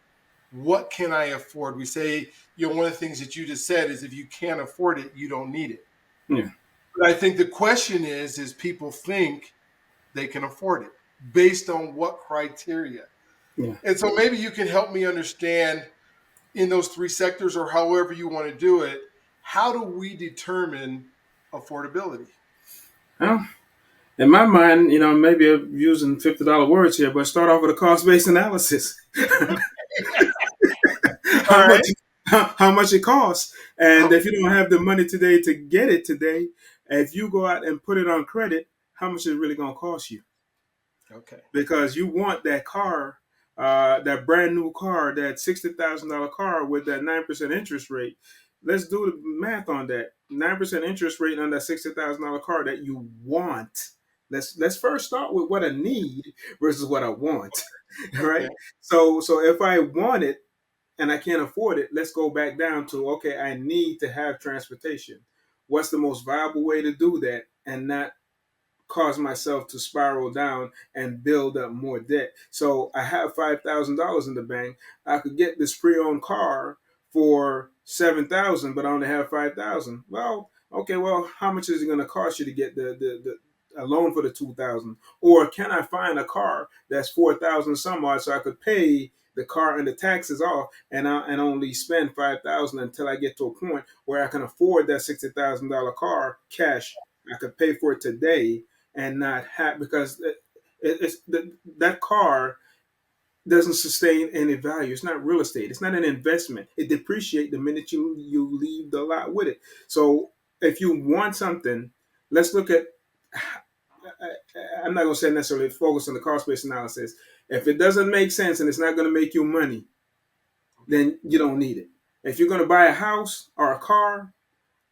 A: what can I afford? We say, one of the things that you just said is if you can't afford it, you don't need it.
B: Yeah.
A: But I think the question is people think they can afford it based on what criteria?
B: Yeah.
A: And so maybe you can help me understand in those three sectors or however you want to do it, how do we determine affordability?
B: Well, in my mind, maybe I'm using $50 words here, but start off with a cost-based analysis.
A: All
B: how
A: right.
B: much how much it costs, and if you don't have the money today to get it today, if you go out and put it on credit, how much is it really going to cost you?
A: Okay.
B: Because you want that car, that brand new car, that $60,000 car with that 9% interest rate. Let's do the math on that. 9% interest rate on that $60,000 car that you want. Let's first start with what I need versus what I want.
A: Okay.
B: Right? So if I want it and I can't afford it, let's go back down to, okay, I need to have transportation. What's the most viable way to do that and not cause myself to spiral down and build up more debt? So I have $5,000 in the bank. I could get this pre-owned car for 7,000, but I only have 5,000. Well, okay. Well, how much is it going to cost you to get the a loan for the 2,000? Or can I find a car that's 4,000 some odd so I could pay the car and the taxes off and only spend 5,000 until I get to a point where I can afford that $60,000 car cash. I could pay for it today and not have, because that car doesn't sustain any value. It's not real estate. It's not an investment. It depreciates the minute you leave the lot with it. So if you want something, let's look at. I'm not going to say necessarily focus on the cost based analysis. If it doesn't make sense and it's not going to make you money, then you don't need it. If you're going to buy a house or a car,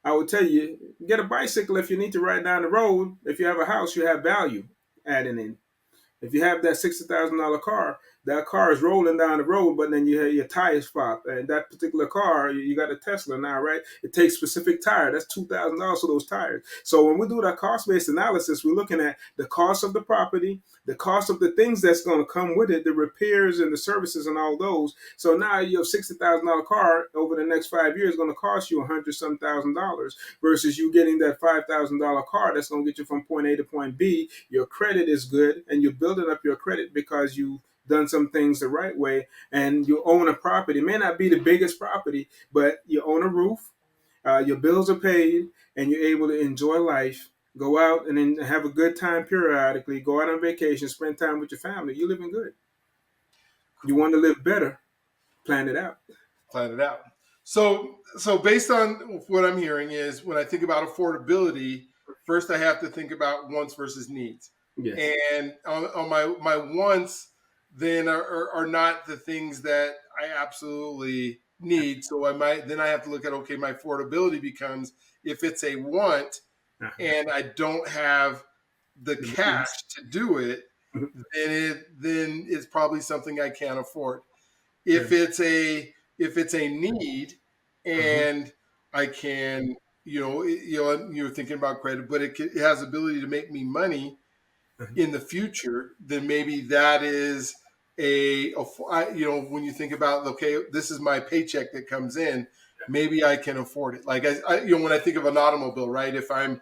B: I would tell you, get a bicycle if you need to ride down the road. If you have a house, you have value adding in. If you have that $60,000 car, that car is rolling down the road, but then you have your tires pop. And that particular car, you got a Tesla now, right? It takes specific tire. That's $2,000 for those tires. So when we do that cost-based analysis, we're looking at the cost of the property, the cost of the things that's going to come with it, the repairs and the services and all those. So now your $60,000 car over the next 5 years is going to cost you 100-some thousand dollars versus you getting that $5,000 car that's going to get you from point A to point B. Your credit is good and you're building up your credit because you've done some things the right way and you own a property. It may not be the biggest property, but you own a roof, your bills are paid, and you're able to enjoy life. Go out and then have a good time periodically. Go out on vacation, spend time with your family. You're living good. You
A: Cool.
B: want to live better, plan it out.
A: Plan it out. So based on what I'm hearing is when I think about affordability, first I have to think about wants versus needs.
B: Yes.
A: And on my wants then are not the things that I absolutely need. So I have to look at, okay, my affordability becomes if it's a want
B: Uh-huh.
A: and I don't have the cash to do it, then it's probably something I can't afford.
B: Yeah.
A: If it's a need
B: Uh-huh.
A: and I can, you're thinking about credit, but it has the ability to make me money
B: Uh-huh.
A: in the future, then maybe that is when you think about, okay, this is my paycheck that comes in, maybe I can afford it. Like when I think of an automobile, right? If I'm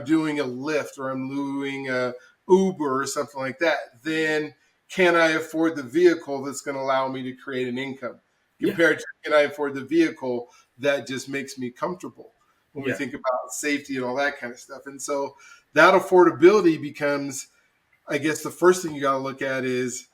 A: doing a Lyft or I'm doing a Uber or something like that, then can I afford the vehicle that's going to allow me to create an income
B: Yeah.
A: compared to can I afford the vehicle that just makes me comfortable when we
B: Yeah.
A: think about safety and all that kind of stuff. And so that affordability becomes, I guess, the first thing you got to look at is,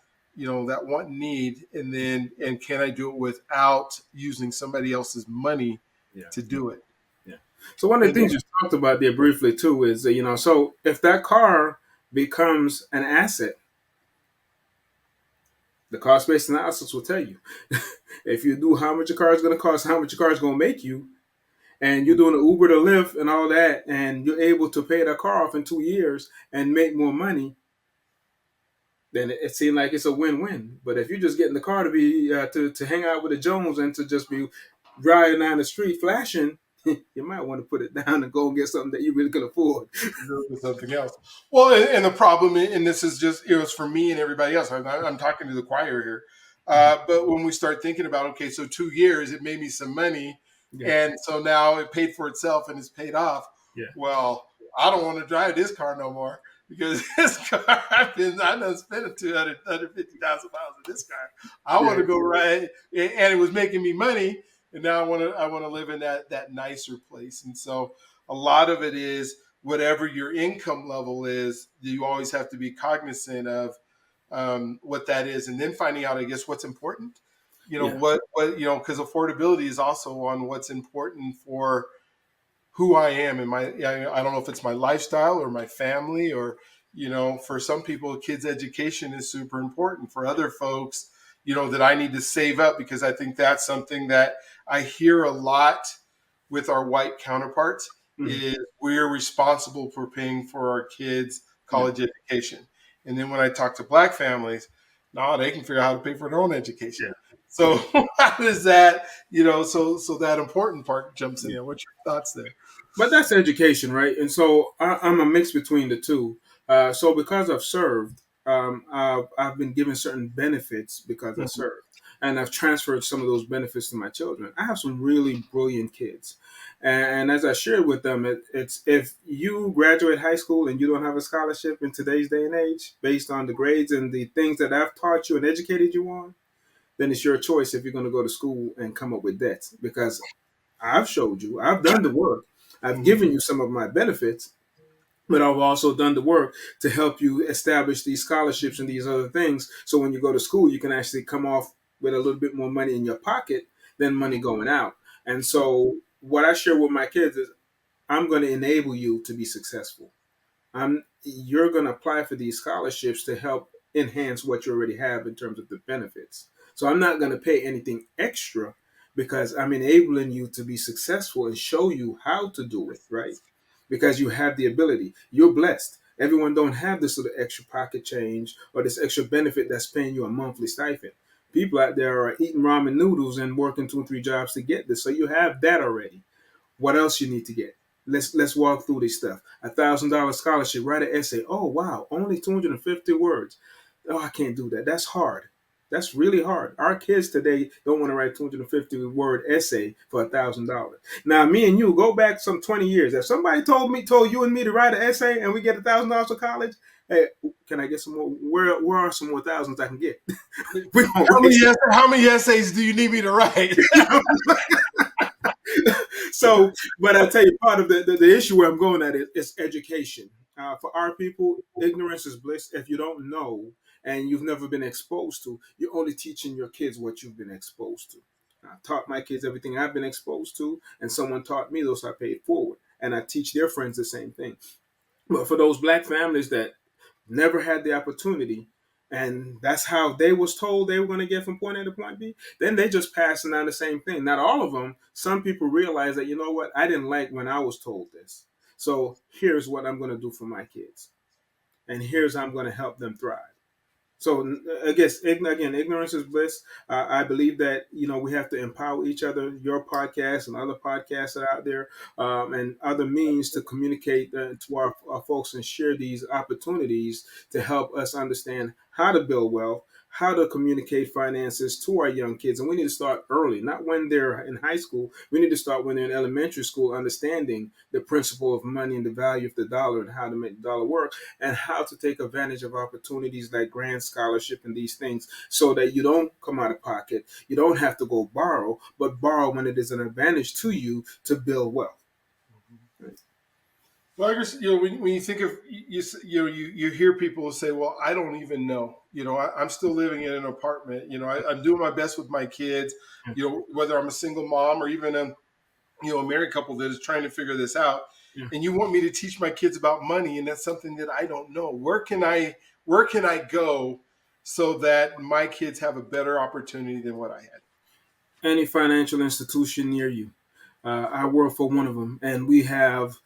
A: that want need, and can I do it without using somebody else's money
B: Yeah.
A: to do it?
B: Yeah. So one of the
A: And then,
B: things you talked about there briefly too is, so if that car becomes an asset, The cost based analysis will tell you if you do how much your car is going to cost, how much your car is going to make you, and you're doing an Uber to Lyft and all that, and you're able to pay that car off in 2 years and make more money, then it seems like it's a win-win. But if you're just getting the car to be to hang out with the Jones and to just be driving down the street flashing, you might want to put it down and go and get something that you really can afford.
A: Go with something else. Well, and the problem, and this is just, it was for me and everybody else. I'm talking to the choir here. But when we start thinking about, okay, so 2 years, it made me some money.
B: Yeah,
A: And so now it paid for itself and it's paid off.
B: yeah,
A: Well, I don't want to drive this car no more because this car, I done spent 150,000 miles in this car. I want
B: yeah,
A: to go ride, and it was making me money. And now I want to live in that nicer place. And so a lot of it is whatever your income level is, you always have to be cognizant of what that is, and then finding out, I guess, what's important.
B: yeah,
A: What because affordability is also on what's important for who I am and I don't know if it's my lifestyle or my family or for some people kids education is super important. For other folks, that I need to save up because I think that's something that I hear a lot with our white counterparts
B: mhm,
A: is we're responsible for paying for our kids
B: yeah,
A: college education. And then when I talk to black families, no, they can figure out how to pay for their own education.
B: yeah.
A: So how does that, so that important part jumps in
B: Yeah.
A: there. What's your thoughts there?
B: But that's education, right? And so I'm a mix between the two. So because I've served, I've been given certain benefits because I
A: Mhm.
B: served, and I've transferred some of those benefits to my children. I have some really brilliant kids, and as I shared with them, it's if you graduate high school and you don't have a scholarship in today's day and age, based on the grades and the things that I've taught you and educated you on, then it's your choice if you're going to go to school and come up with debts because I've showed you, I've done the work, I've
A: Mhm.
B: given you some of my benefits, but I've also done the work to help you establish these scholarships and these other things. So when you go to school, you can actually come off with a little bit more money in your pocket than money going out. And so what I share with my kids is I'm going to enable you to be successful. You're going to apply for these scholarships to help enhance what you already have in terms of the benefits. So I'm not going to pay anything extra because I'm enabling you to be successful and show you how to do it, right? Because you have the ability. You're blessed. Everyone don't have this little extra pocket change or this extra benefit that's paying you a monthly stipend. People out there are eating ramen noodles and working 2 or 3 jobs to get this. So you have that already. What else you need to get? Let's walk through this stuff. $1,000 scholarship. Write an essay. Oh wow, only 250 words. Oh, I can't do that. That's hard. That's really hard. Our kids today don't want to write 250-word essay for $1,000. Now, me and you go back some 20 years. If somebody told you and me to write an essay and we get $1,000 for college, hey, can I get some more? Where are some more thousands I can get? We don't waste
A: How many essays do you need me to write?
B: it. So, but I tell you, part of the issue where I'm going at is education. For our people, ignorance is bliss. If you don't know and you've never been exposed to, you're only teaching your kids what you've been exposed to. I taught my kids everything I've been exposed to, and someone taught me those I paid forward. And I teach their friends the same thing. But for those black families that never had the opportunity, and that's how they was told they were going to get from point A to point B, then they just passing on the same thing. Not all of them. Some people realize that, you know what, I didn't like when I was told this. So here's what I'm going to do for my kids. And here's how I'm going to help them thrive. So I guess again, ignorance is bliss. I believe that we have to empower each other. Your podcast and other podcasts that are out there, and other means to communicate to our folks and share these opportunities to help us understand how to build wealth, how to communicate finances to our young kids, and we need to start early, not when they're in high school. We need to start when they're in elementary school, understanding the principle of money and the value of the dollar and how to make the dollar work and how to take advantage of opportunities like grant scholarship and these things so that you don't come out of pocket. You don't have to go borrow, but borrow when it is an advantage to you to build wealth.
A: Well, I guess when you think of you hear people say, "Well, I don't even know." I'm still living in an apartment. I'm doing my best with my kids. Whether I'm a single mom or even a married couple that is trying to figure this out.
B: Yeah.
A: And you want me to teach my kids about money, and that's something that I don't know. Where can I go so that my kids have a better opportunity than what I had.
B: Any financial institution near you. I work for one of them, and we have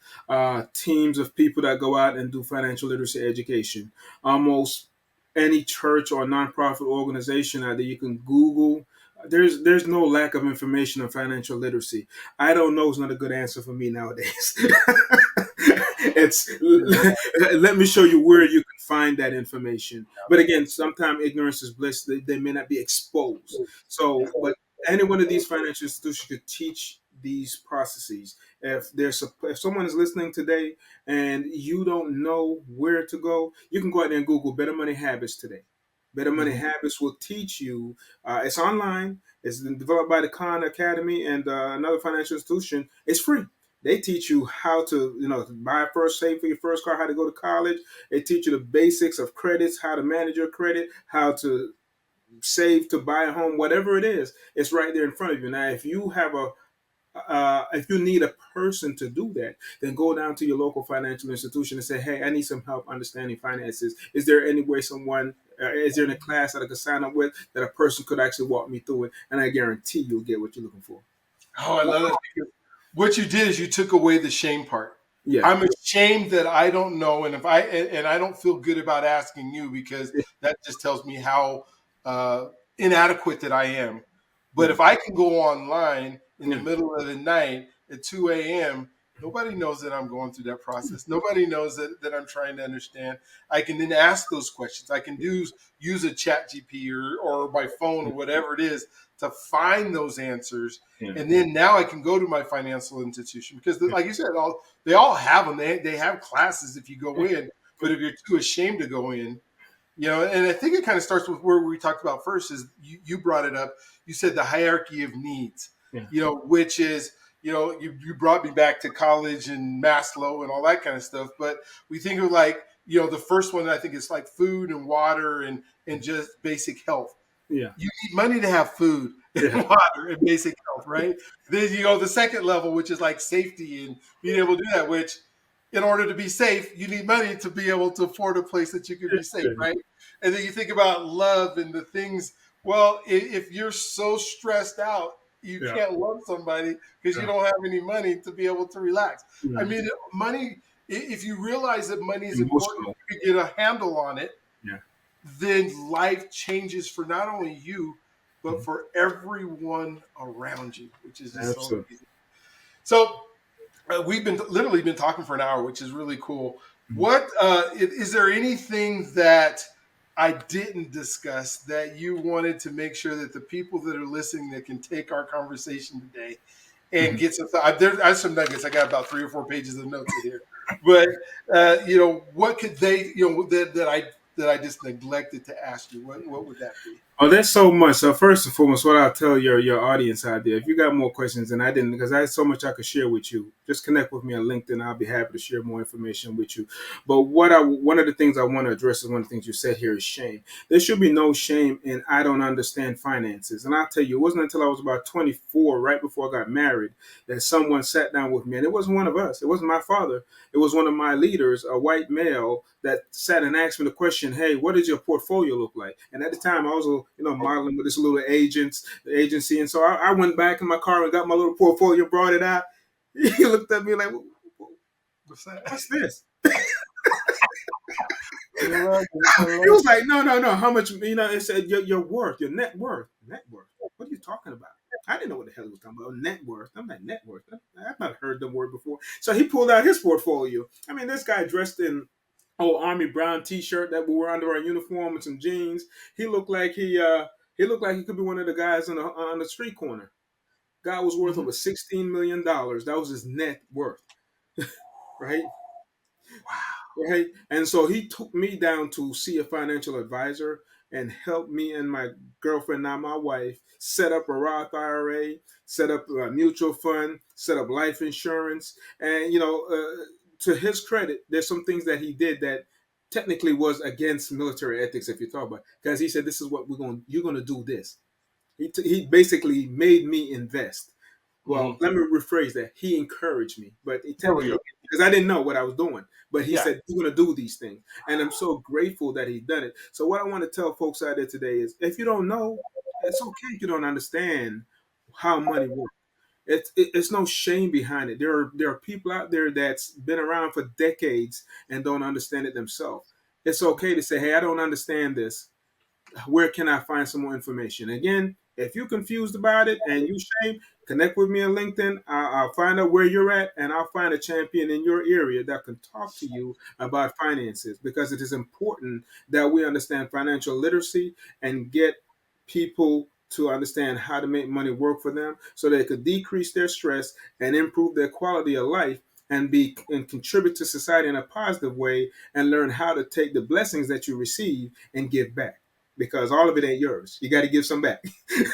B: teams of people that go out and do financial literacy education. Almost any church or nonprofit organization out there, you can Google. There's no lack of information on financial literacy. I don't know is not a good answer for me nowadays. It's let me show you where you can find that information. But again, sometimes ignorance is bliss. They may not be exposed.
A: Yeah.
B: So, but any one of these financial institutions could teach these processes. If someone is listening today and you don't know where to go, you can go out there and Google Better Money Habits today. Better Money
A: Mhm.
B: Habits will teach you. It's online. It's been developed by the Khan Academy and another financial institution. It's free. They teach you how to, buy first, save for your first car, how to go to college. They teach you the basics of credits, how to manage your credit, how to save to buy a home, whatever it is. It's right there in front of you. Now, if you need a person to do that, then go down to your local financial institution and say, "Hey, I need some help understanding finances. Is there any way is there a class that I could sign up with that a person could actually walk me through it?" And I guarantee you'll get what you're looking for.
A: Oh, I love that, because what you did is you took away the shame part.
B: Yeah,
A: I'm ashamed that I don't know, and if and I don't feel good about asking you, because that just tells me how uh, inadequate that I am. But
B: yeah,
A: if I can go online in the
B: yeah,
A: middle of the night at 2 a.m., nobody knows that I'm going through that process. Nobody knows that I'm trying to understand. I can then ask those questions. I can use a chat GP or my phone or whatever it is to find those answers.
B: yeah,
A: And then now I can go to my financial institution, because, like you said, they all have them. They have classes if you go in, but if you're too ashamed to go in, and I think it kind of starts with where we talked about first. Is you brought it up. You said the hierarchy of needs,
B: yeah,
A: which is, you brought me back to college and Maslow and all that kind of stuff. But we think of, like, the first one, I think, is like food and water and just basic health.
B: yeah,
A: You need money to have food and
B: yeah,
A: water and basic health, right? Then you go the second level, which is like safety and being able to do that, which, in order to be safe, you need money to be able to afford a place that you can be safe, right? And then you think about love and the things. Well, if you're so stressed out, you
B: yeah,
A: can't love somebody because you
B: yeah.
A: don't have any money to be able to relax. I
B: Yeah.
A: mean, money, if you realize that money is important,
B: Emotional.
A: if you get a handle on it,
B: Yeah.
A: then life changes for not only you, but
B: Mhm.
A: for everyone around you, which is just so
B: Absolutely.
A: amazing. So we've been literally been talking for an hour, which is really cool.
B: Mhm.
A: What is there anything that I didn't discuss that you wanted to make sure that the people that are listening, that can take our conversation today and
B: Mhm.
A: get some? I have some nuggets. I got about 3 or 4 pages of notes in here, but what could they, that I just neglected to ask you? What would that be?
B: Oh, there's so much. So first and foremost, what I'll tell your audience out there, if you got more questions and I didn't, because I had so much I could share with you, just connect with me on LinkedIn. I'll be happy to share more information with you. But one of the things I want to address is one of the things you said here is shame. There should be no shame in I don't understand finances. And I'll tell you, it wasn't until I was about 24, right before I got married, that someone sat down with me, and it wasn't one of us. It wasn't my father. It was one of my leaders, a white male, that sat and asked me the question, "Hey, what does your portfolio look like?" And at the time, I was, modeling with this little agency, and so I went back in my car and got my little portfolio, brought it out. He looked at me like,
A: What's that?
B: "What's this?"
A: I love it. I
B: He
A: love
B: was like, "No, no, no. How much? It said your worth, your net worth, net worth. What are you talking about?" I didn't know what the hell he was talking about. Net worth. I'm like, net worth. I've not heard the word before. So he pulled out his portfolio. I mean, this guy dressed in Army brown T-shirt that we wore under our uniform and some jeans. He looked like he looked like he could be one of the guys on the street corner. Guy was
A: it.
B: worth
A: Mhm.
B: over $16 million. That was his net worth, right?
A: Wow.
B: Right. And so he took me down to see a financial advisor and helped me and my girlfriend, now my wife, set up a Roth IRA, set up a mutual fund, set up life insurance. And, to his credit, there's some things that he did that technically was against military ethics, if you talk about it. Because he said, "This is what you're going to do this." He basically made me invest. Well,
A: Mhm.
B: let me rephrase that. He encouraged me, but he
A: There we
B: technically
A: go.
B: because I didn't know what I was doing. But he
A: Yeah.
B: said, you're going to do these things. And I'm so grateful that he done it. So what I want to tell folks out there today is, if you don't know, it's okay if you don't understand how money works. It's no shame behind it. There are people out there that's been around for decades and don't understand it themselves. It's okay to say, hey, I don't understand this. Where can I find some more information? Again, if you're confused about it and you shame, connect with me on LinkedIn. I'll find out where you're at, and I'll find a champion in your area that can talk to you about finances, because it is important that we understand financial literacy and get people to understand how to make money work for them so they could decrease their stress and improve their quality of life and contribute to society in a positive way, and learn how to take the blessings that you receive and give back, because all of it ain't yours. You got to give some back.
A: I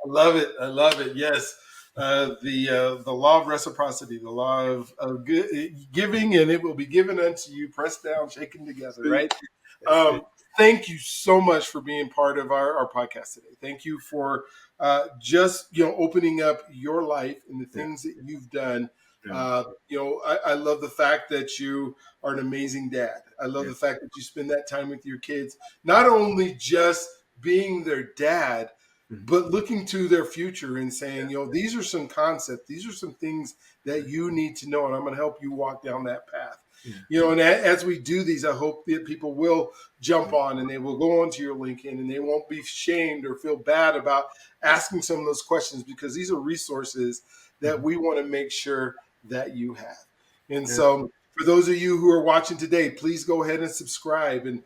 A: love it. I love it. Yes. The law of reciprocity, the law of giving, and it will be given unto you, pressed down, shaken together, right?
B: That's it.
A: Thank you so much for being part of our podcast today. Thank you for just opening up your life and the
B: Yeah.
A: things that you've done.
B: Yeah.
A: I love the fact that you are an amazing dad. I love
B: Yeah.
A: the fact that you spend that time with your kids, not only just being their dad,
B: Mhm.
A: but looking to their future and
B: Yeah.
A: saying, these are some concepts, these are some things that you need to know, and I'm going to help you walk down that path.
B: Yeah.
A: And as we do these, I hope that people will jump
B: Yeah.
A: on and they will go onto your LinkedIn, and they won't be shamed or feel bad about asking some of those questions, because these are resources that
B: Mhm.
A: we want to make sure that you have. And so
B: Absolutely.
A: for those of you who are watching today, please go ahead and subscribe. And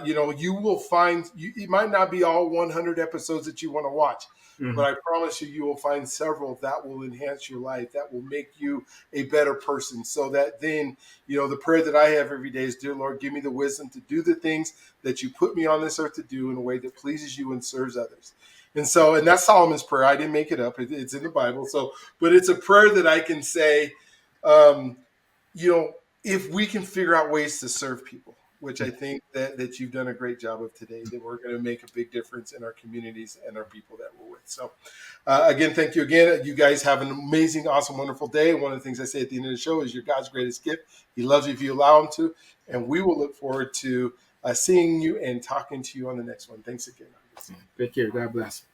A: you will find it might not be all 100 episodes that you want to watch, but
B: Mhm.
A: I promise you, you will find several that will enhance your life, that will make you a better person. So that then, the prayer that I have every day is, dear Lord, give me the wisdom to do the things that you put me on this earth to do in a way that pleases you and serves others. And that's Solomon's prayer. I didn't make it up. It's in the Bible. So, but it's a prayer that I can say, um, you know, if we can figure out ways to serve people, which I think that you've done a great job of today, that we're going to make a big difference in our communities and our people that we're with. So, again, thank you again. You guys have an amazing, awesome, wonderful day. One of the things I say at the end of the show is, you're God's greatest gift. He loves you if you allow him to. And we will look forward to seeing you and talking to you on the next one. Thanks again.
B: Take care. God bless.